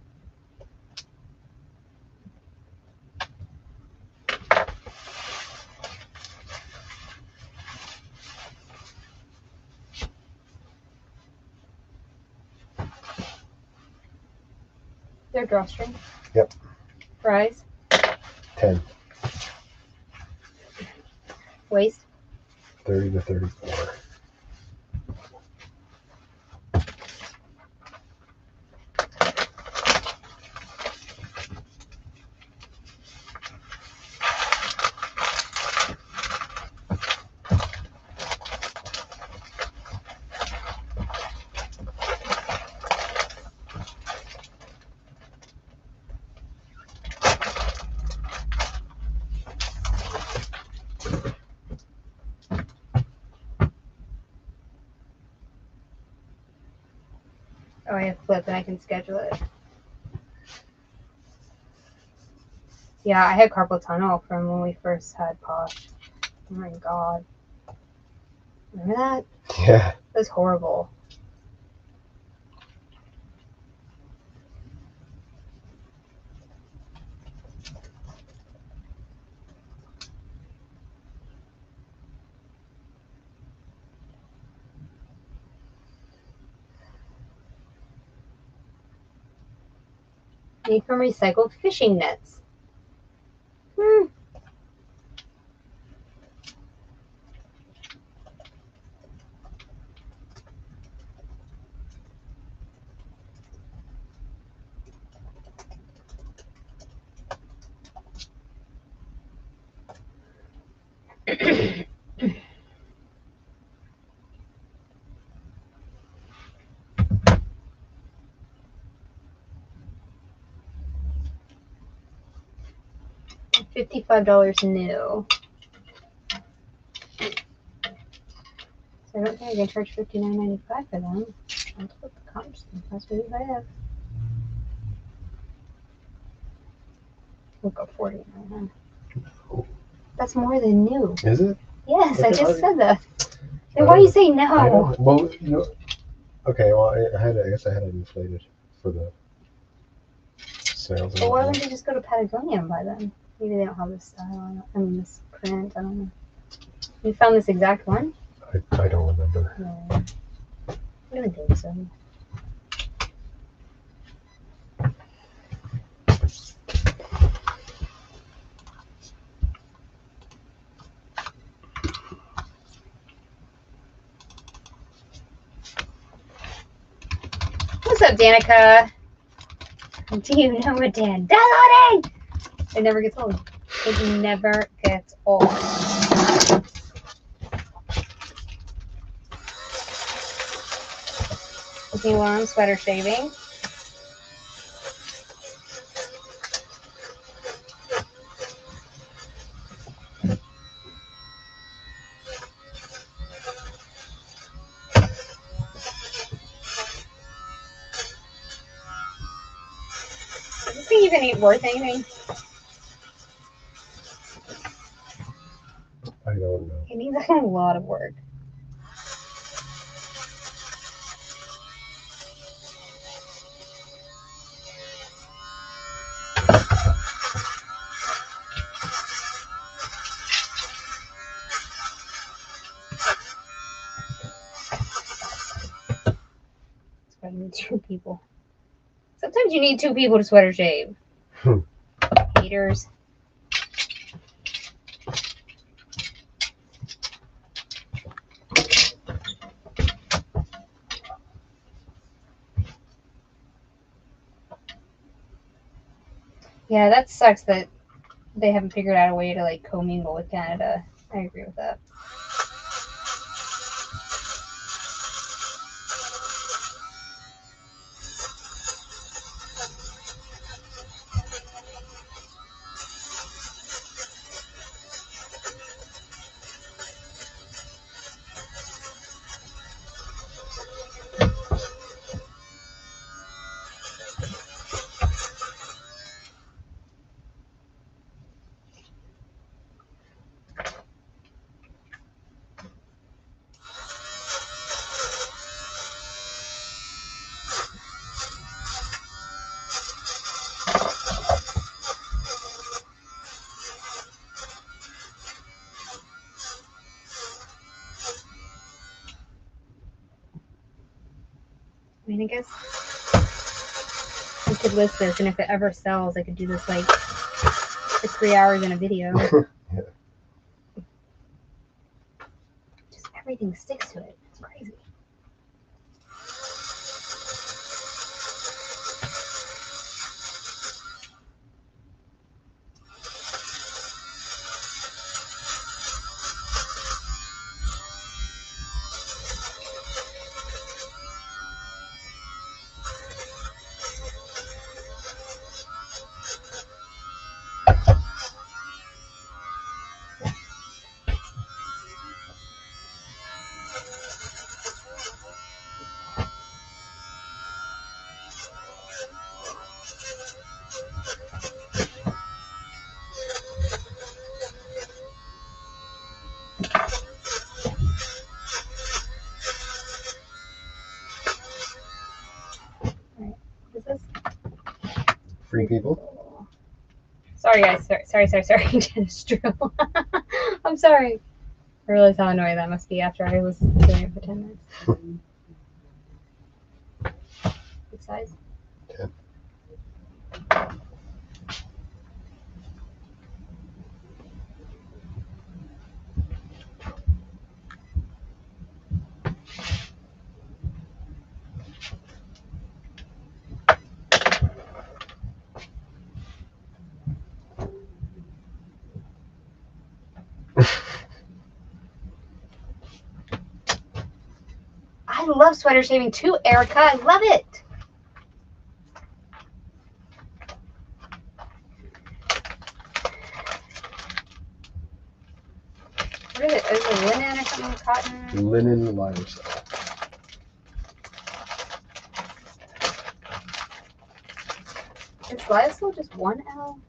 Their drawstring. Yep. Price. 10. Waist. 30 to 34. Oh, I have Flip and I can schedule it. Yeah, I had carpal tunnel from when we first had Posh. Oh my god. Remember that? Yeah. It was horrible. Made from recycled fishing nets. Hmm. $55 new. So I don't think I can charge $59.95 for them. I'll put the comps. That's what I have. We'll go 49. That's more than new. Is it? Yes, Okay, I just alright. said that. Then why do you say no? I know. Well, you know. Okay. Well, I guess I had it inflated for the sales. But why wouldn't you just go to Patagonia and buy them? Maybe they don't have this style. I mean, this print. I don't know. You found this exact one? I don't remember. No. I don't think so. What's up, Danica? Do you know what Dan? Downloading! It never gets old. It never gets old. with me while I'm sweater shaving. Is this thing even worth anything? I don't know. It needs a lot of work. I need 2 people. Sometimes you need 2 people to sweater shave. Haters. Yeah, that sucks that they haven't figured out a way to like commingle with Canada. I agree with that. I mean, I guess I could list this, and if it ever sells, I could do this like for 3 hours in a video. Yeah. Just everything sticks to it. It's crazy. Is this? 3 people? Sorry, guys. Sorry. Just drew. I'm sorry. I realize how annoying that must be after I was doing it for 10 minutes. What size? 10. I love sweater shaving too, Erica. I love it. What is it? Is it linen or something? Cotton? Linen lifestyle. Is Lysol just 1L?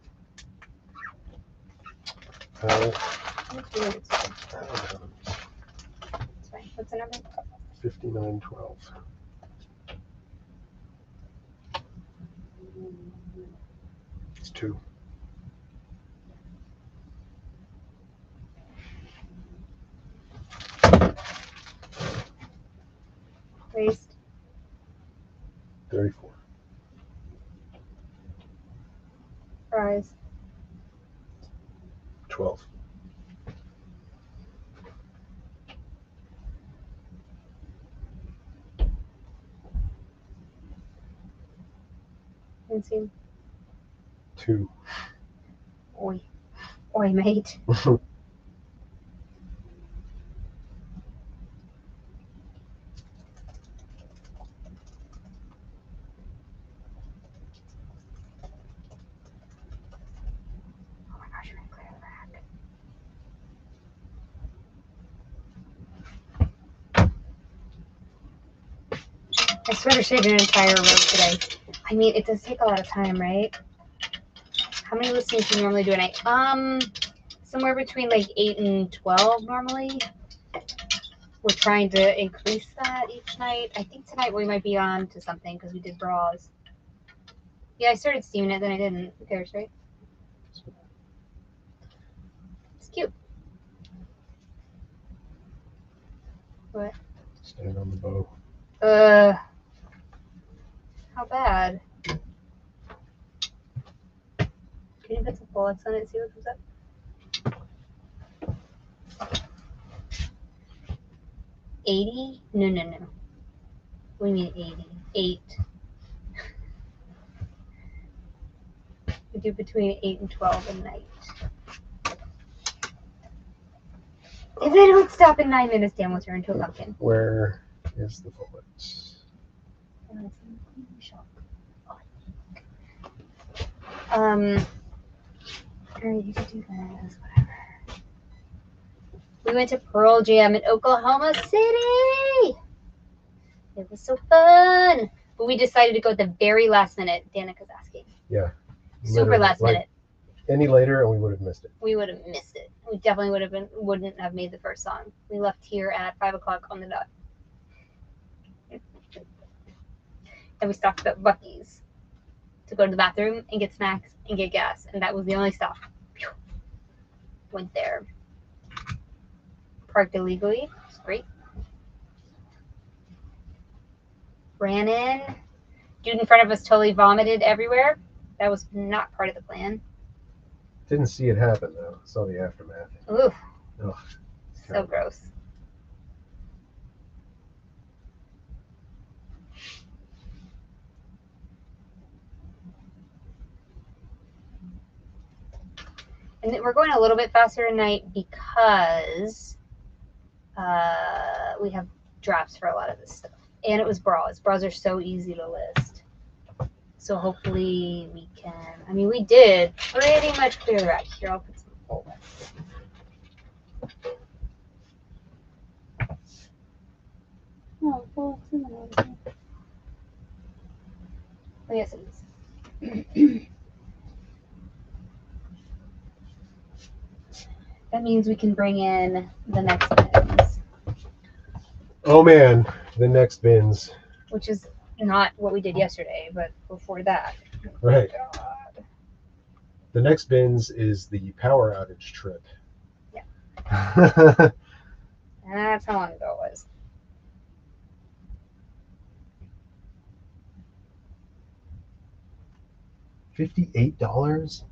That's weird. It's fine. What's the number? 5912. It's 2. Waist. 34. Rise. 12. Inseam. 2. Oi. Oi, mate. I sort of shaved an entire row today. I mean, it does take a lot of time, right? How many listings do you normally do a night? Somewhere between like 8 and 12 normally. We're trying to increase that each night. I think tonight we might be on to something because we did bras. Yeah, I started steaming it, then I didn't. Who cares, right? It's cute. What? Stand on the bow. How bad? Can you put some bullets on it and see what comes up? $80? No. What do you mean 80? 8. We do between 8 and 12 a night. If they don't stop in 9 minutes, Dan will turn into a pumpkin. Where is the bullet? You could do this, whatever. We went to Pearl Jam in Oklahoma City. It was so fun. But we decided to go at the very last minute. Danica's asking. Yeah. Super last minute. Any later and we would have missed it. We would have missed it. We definitely wouldn't have made the first song. We left here at 5 o'clock on the dot. And we stopped at Buc-ee's to go to the bathroom and get snacks and get gas. And that was the only stop. Went there. Parked illegally. It's great. Ran in. Dude in front of us totally vomited everywhere. That was not part of the plan. Didn't see it happen though. Saw the aftermath. Oof. Ugh, So gross. And we're going a little bit faster tonight because we have drafts for a lot of this stuff. And it was bras. Bras are so easy to list. So hopefully we can, I mean, we did pretty much clear the rack. Here, I'll put some full. Oh, well, yes, it is. That means we can bring in the next bins. Oh man, the next bins. Which is not what we did yesterday, but before that. Right. God. The next bins is the power outage trip. Yeah. That's how long ago it was. $58?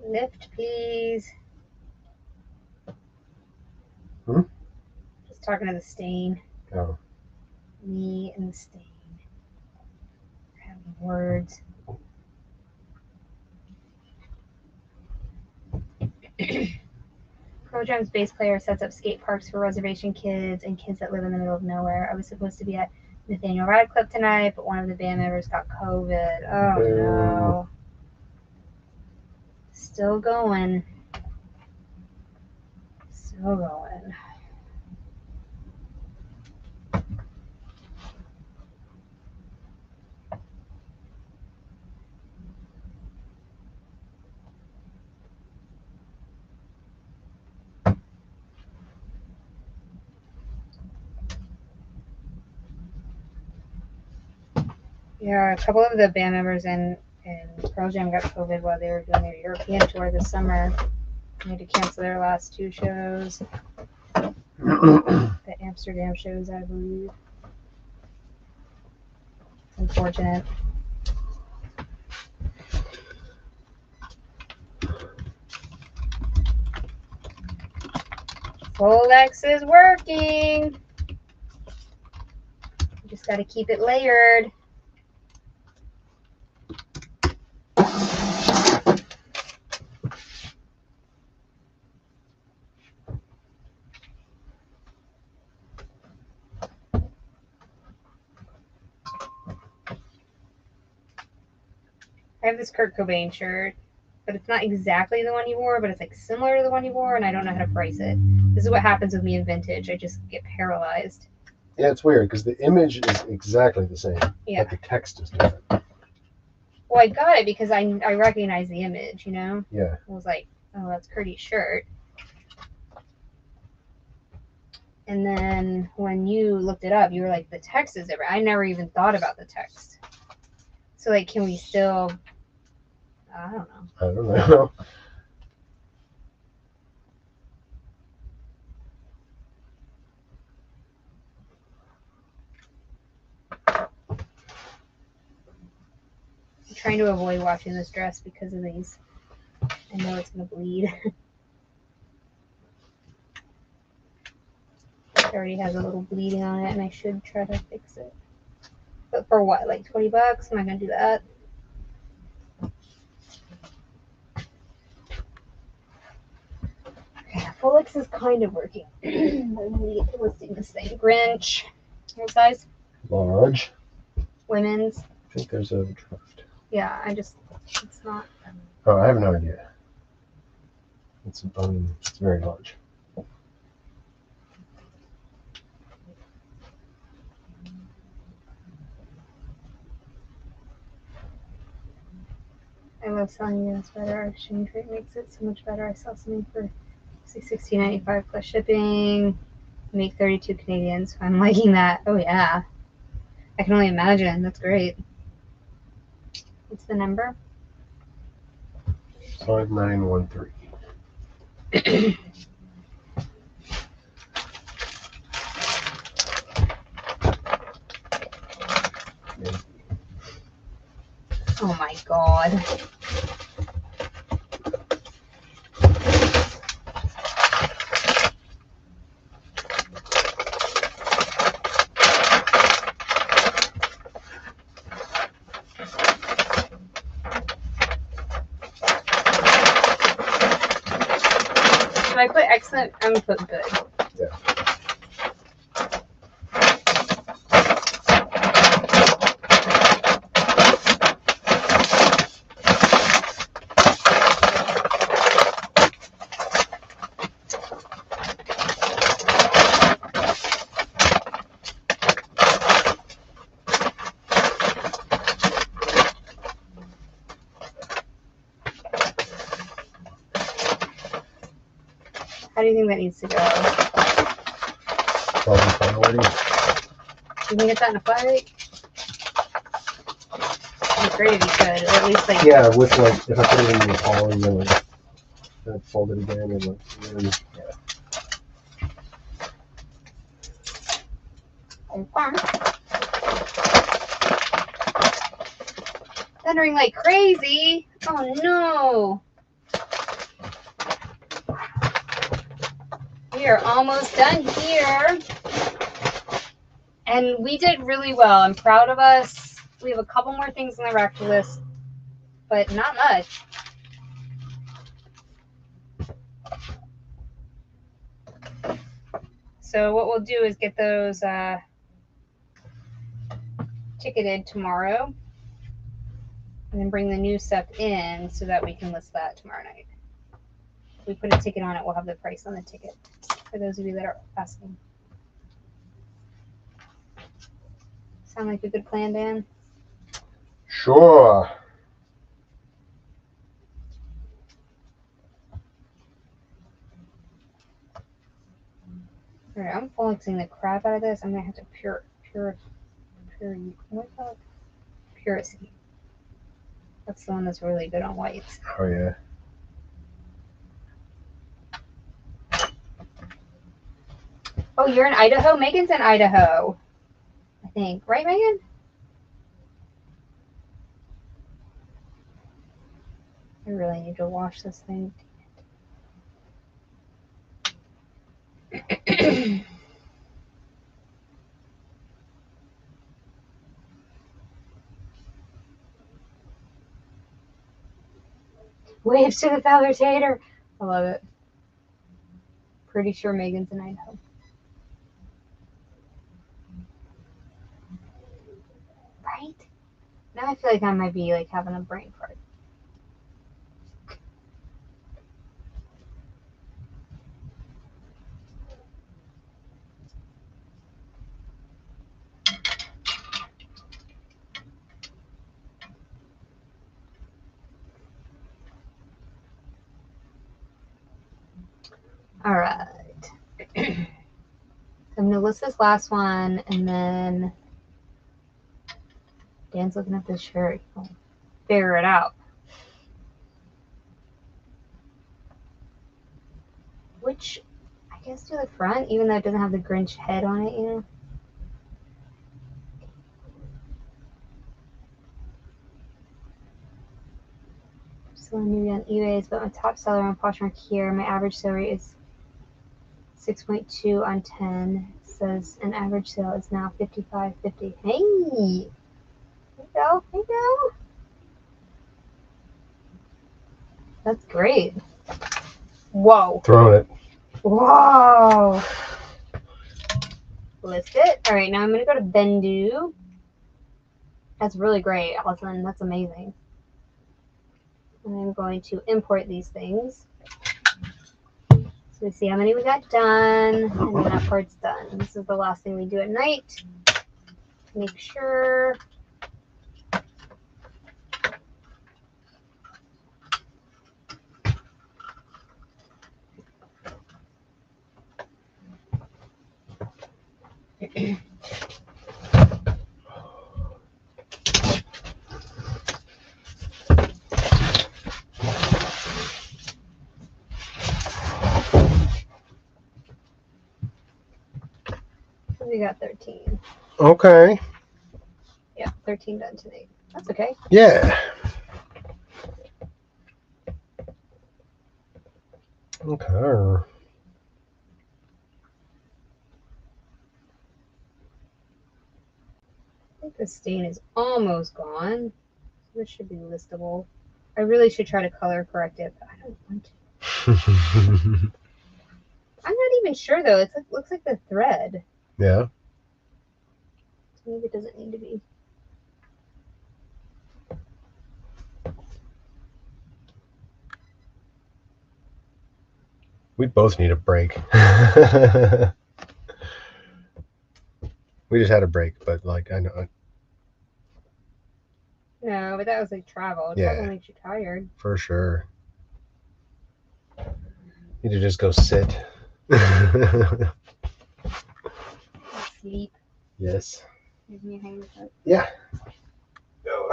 Lift, please. Hmm? Just talking to the stain. Oh. Me and the stain. We're having words. Pearl Jam's bass player sets up skate parks for reservation kids and kids that live in the middle of nowhere. I was supposed to be at Nathaniel Radcliffe tonight, but one of the band members got COVID. Oh no. Still going. Still going. Yeah, a couple of the band members in Pearl Jam got COVID while they were doing their European tour this summer. They had to cancel their last 2 shows. The Amsterdam shows, I believe. It's unfortunate. Folex is working. You just got to keep it layered. I have this Kurt Cobain shirt, but it's not exactly the one he wore, but it's like similar to the one he wore, and I don't know how to price it. This is what happens with me in vintage. I just get paralyzed. Yeah, it's weird because the image is exactly the same, Yeah. but the text is different. Well, I got it because I recognize the image, you know? Yeah. I was like, oh, that's Kurt's shirt. And then when you looked it up, you were like, the text is different. I never even thought about the text. So, like, can we still... I don't know. I don't know. I'm trying to avoid washing this dress because of these. I know it's going to bleed. It already has a little bleeding on it, and I should try to fix it. But for what, like 20 bucks? I'm not going to do that. Okay, Folix is kind of working. Let me get to listing this thing. Grinch. What size? Large. Women's. I think there's a draft. Yeah, it's not. Oh, I have no idea. It's very large. I love selling US better. Our exchange rate makes it so much better. I sell something for $16.95 plus shipping. Make 32 Canadian, so I'm liking that. Oh yeah. I can only imagine. That's great. What's the number? 5913. Oh my god. Should I put excellent? I'm gonna put good. Yeah. How do you think that needs to go? Probably priority. Do you think it's on a flat rate? It'd be great if you could, or at least like. Yeah, with like if I put it in the poly and then like fold it again and like yeah. Thundering like crazy. Oh no. We are almost done here. And we did really well. I'm proud of us. We have a couple more things on the rack list, but not much. So what we'll do is get those ticketed tomorrow and then bring the new stuff in so that we can list that tomorrow night. If we put a ticket on it, we'll have the price on the ticket for those of you that are asking. Sound like a good plan, Dan? Sure. All right, I'm flexing the crap out of this. I'm gonna have to purity. That's the one that's really good on whites. Oh yeah. Oh, you're in Idaho? Megan's in Idaho, I think. Right, Megan? I really need to wash this thing. Waves to the feather. I love it. Pretty sure Megan's in Idaho. Right? Now I feel like I might be like having a brain fart. All right. I'm gonna list this last one, and then Dan's looking at this shirt. He'll figure it out. Which I guess do the front, even though it doesn't have the Grinch head on it, you know. Selling new on eBay, but my top seller on Poshmark here. My average sale rate is 6.2 on 10. It says an average sale is now 55.50. Hey, there you go. There you go. That's great. Whoa. Throwing it. Whoa. List it. All right, now I'm going to go to Bendu. That's really great, Allison. That's amazing. And I'm going to import these things. So we see how many we got done, and then that part's done. This is the last thing we do at night. Make sure. We got 13. Okay. Yeah, 13 done tonight. That's okay. Yeah. Okay. I think the stain is almost gone. This should be listable. I really should try to color correct it, but I don't want to. I'm not even sure though. It looks like the thread. Yeah. Maybe it doesn't need to be. We both need a break. We just had a break, but like I know. No, but that was like travel. Yeah. Travel makes you tired. For sure. Need to just go sit. Sleep. Yes. Give me a hang with it. Yeah. No.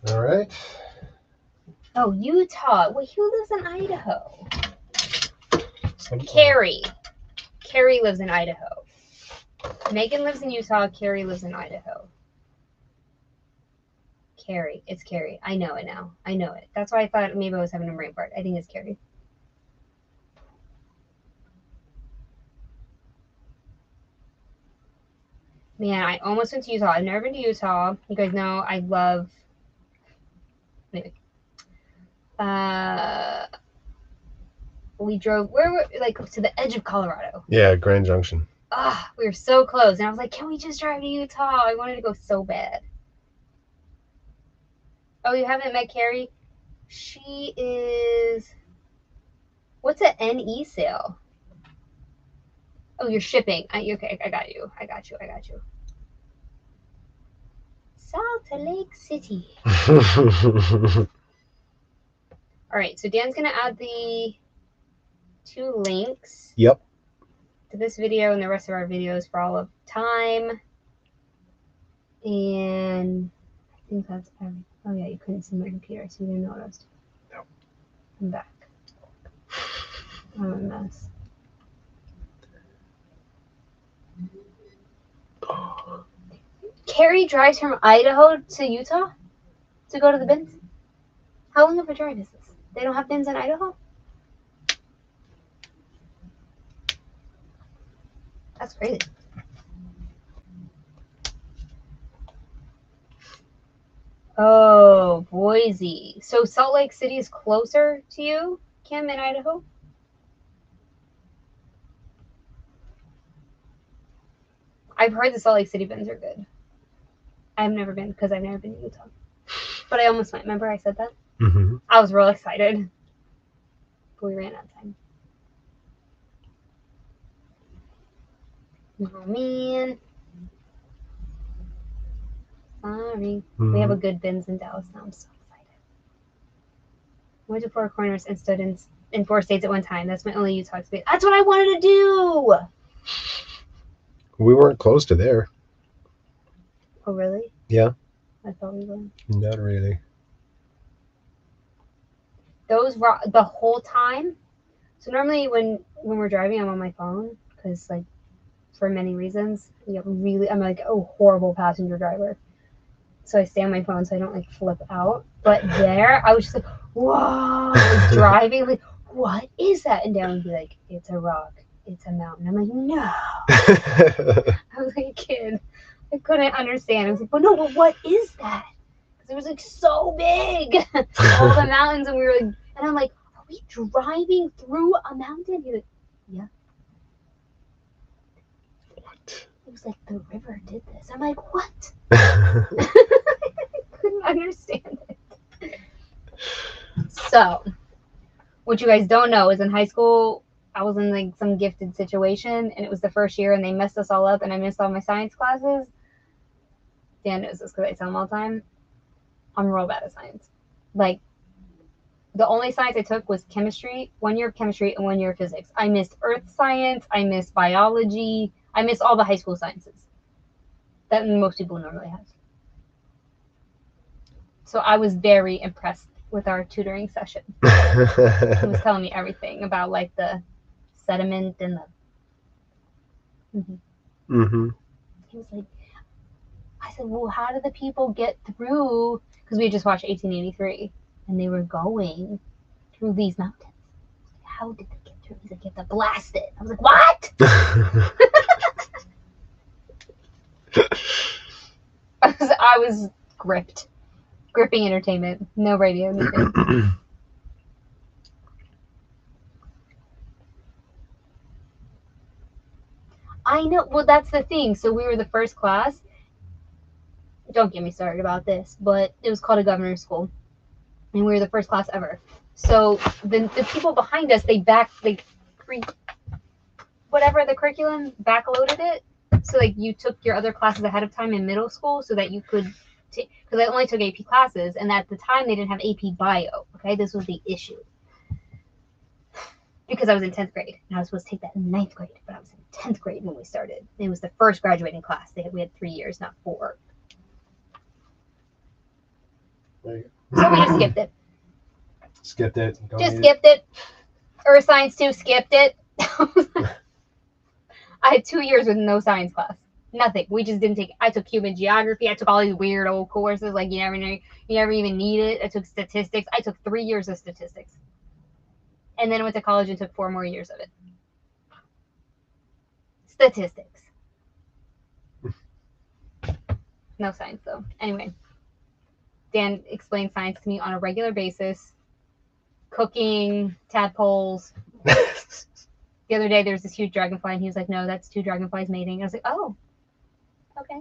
All right. Oh, Utah. Wait, who lives in Idaho? Carrie. Carrie lives in Idaho. Megan lives in Utah. Carrie lives in Idaho. Carrie. It's Carrie. I know it now. I know it. That's why I thought maybe I was having a brain fart. I think it's Carrie. Man, I almost went to Utah. I've never been to Utah. You guys know I love. Anyway. We drove to the edge of Colorado. Yeah, Grand Junction. We were so close, and I was like, "Can we just drive to Utah?" I wanted to go so bad. Oh, you haven't met Carrie? She is. What's an NE sale? Oh, you're shipping. Okay, I got you. I got you. Salt Lake City. All right, so Dan's gonna add the 2 links. Yep. To this video and the rest of our videos for all of time. And I think that's everything. Oh yeah, you couldn't see my computer, so you didn't know what I was doing. Nope. I'm back. I'm a mess. Carrie drives from Idaho to Utah to go to the bins? How long of a drive is this? They don't have bins in Idaho? That's crazy. Oh, Boise. So Salt Lake City is closer to you, Kim, in Idaho? I've heard the Salt Lake City bins are good. I've never been because I've never been to Utah. But I almost went. Remember I said that? Mm-hmm. I was real excited. But we ran out of time. Oh man. Sorry. Mm-hmm. We have a good bins in Dallas now. I'm so excited. I went to Four Corners and stood in 4 states at one time. That's my only Utah experience. That's what I wanted to do. We weren't close to there. Oh really? Yeah. I thought we were. Not really. The whole time. So normally when we're driving, I'm on my phone because like for many reasons. I'm like a horrible passenger driver. So I stay on my phone so I don't like flip out. But there, I was just like, whoa, like driving, like, what is that? And Dan would be like, it's a rock, it's a mountain. I'm like, no. I was like a kid. I couldn't understand. I was like, but no, but what is that? Because it was like so big, all the mountains, and we were like, and I'm like, are we driving through a mountain? He's like, yeah. What? It was like the river did this. I'm like, what? Couldn't understand it. So, what you guys don't know is in high school, I was in like some gifted situation, and it was the first year, and they messed us all up, and I missed all my science classes. Dan knows this because I tell him all the time. I'm real bad at science. Like, the only science I took was chemistry, 1 year of chemistry and 1 year of physics. I missed earth science, I missed biology, I missed all the high school sciences that most people normally have. So I was very impressed with our tutoring session. He was telling me everything about like the sediment and the. Mm-hmm. He was like, I said, well, how did the people get through? Because we had just watched 1883, and they were going through these mountains. How did they get through? He's like, you have to blast it. I was like, what? I was gripping entertainment, no radio needed. I know. Well, that's the thing. So we were the first class. Don't get me started about this, but it was called a governor's school, and we were the first class ever. So the people behind us, whatever the curriculum backloaded it. So like you took your other classes ahead of time in middle school so that you could, because I only took AP classes, and at the time they didn't have AP Bio. Okay, this was the issue. Because I was in 10th grade, and I was supposed to take that in 9th grade, but I was in 10th grade when we started. It was the first graduating class. We had 3 years, not 4. So we just skipped it. Skipped it. Skipped it. Earth Science 2, skipped it. I had 2 years with no science class. Nothing. We just didn't take it. I took human geography. I took all these weird old courses like you never even need it. I took statistics. I took 3 years of statistics. And then I went to college and took 4 more years of it. Statistics. No science though. Anyway, Dan explained science to me on a regular basis. Cooking, tadpoles. The other day, there's this huge dragonfly, and he was like, no, that's 2 dragonflies mating. I was like, oh, okay.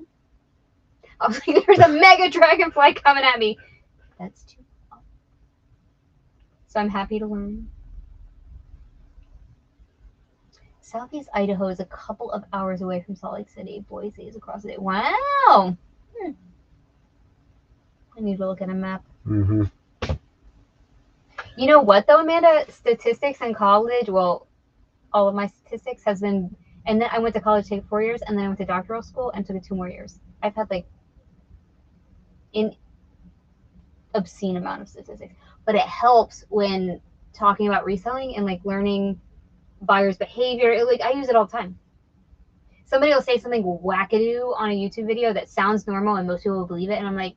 I was like, there's a mega dragonfly coming at me. That's 2. Oh. So I'm happy to learn. Southeast Idaho is a couple of hours away from Salt Lake City. Boise is across the day. Wow. I need to look at a map. Mm-hmm. You know what, though, Amanda? Statistics in college, well, all of my statistics has been, and then I went to college to take 4 years, and then I went to doctoral school and took it 2 more years. I've had like an obscene amount of statistics, but it helps when talking about reselling and like learning buyer's behavior. Like I use it all the time. Somebody will say something wackadoo on a YouTube video that sounds normal and most people will believe it, and I'm like,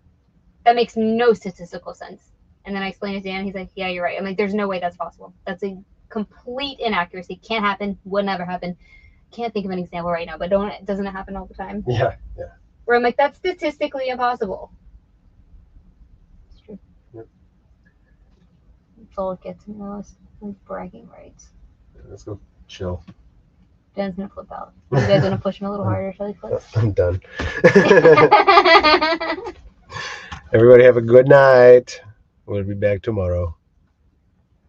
that makes no statistical sense. And then I explain it to Dan, he's like, yeah, you're right. I'm like, there's no way that's possible. That's a complete inaccuracy. Can't happen. Would never happen. Can't think of an example right now, but doesn't it happen all the time? Yeah. Where I'm like, that's statistically impossible. It's true. Yep. That's all it gets me most. Like bragging rights. Let's go chill. Dan's gonna flip out. You guys gonna push him a little harder? Shall he flip? I'm done. Everybody have a good night. We'll be back tomorrow.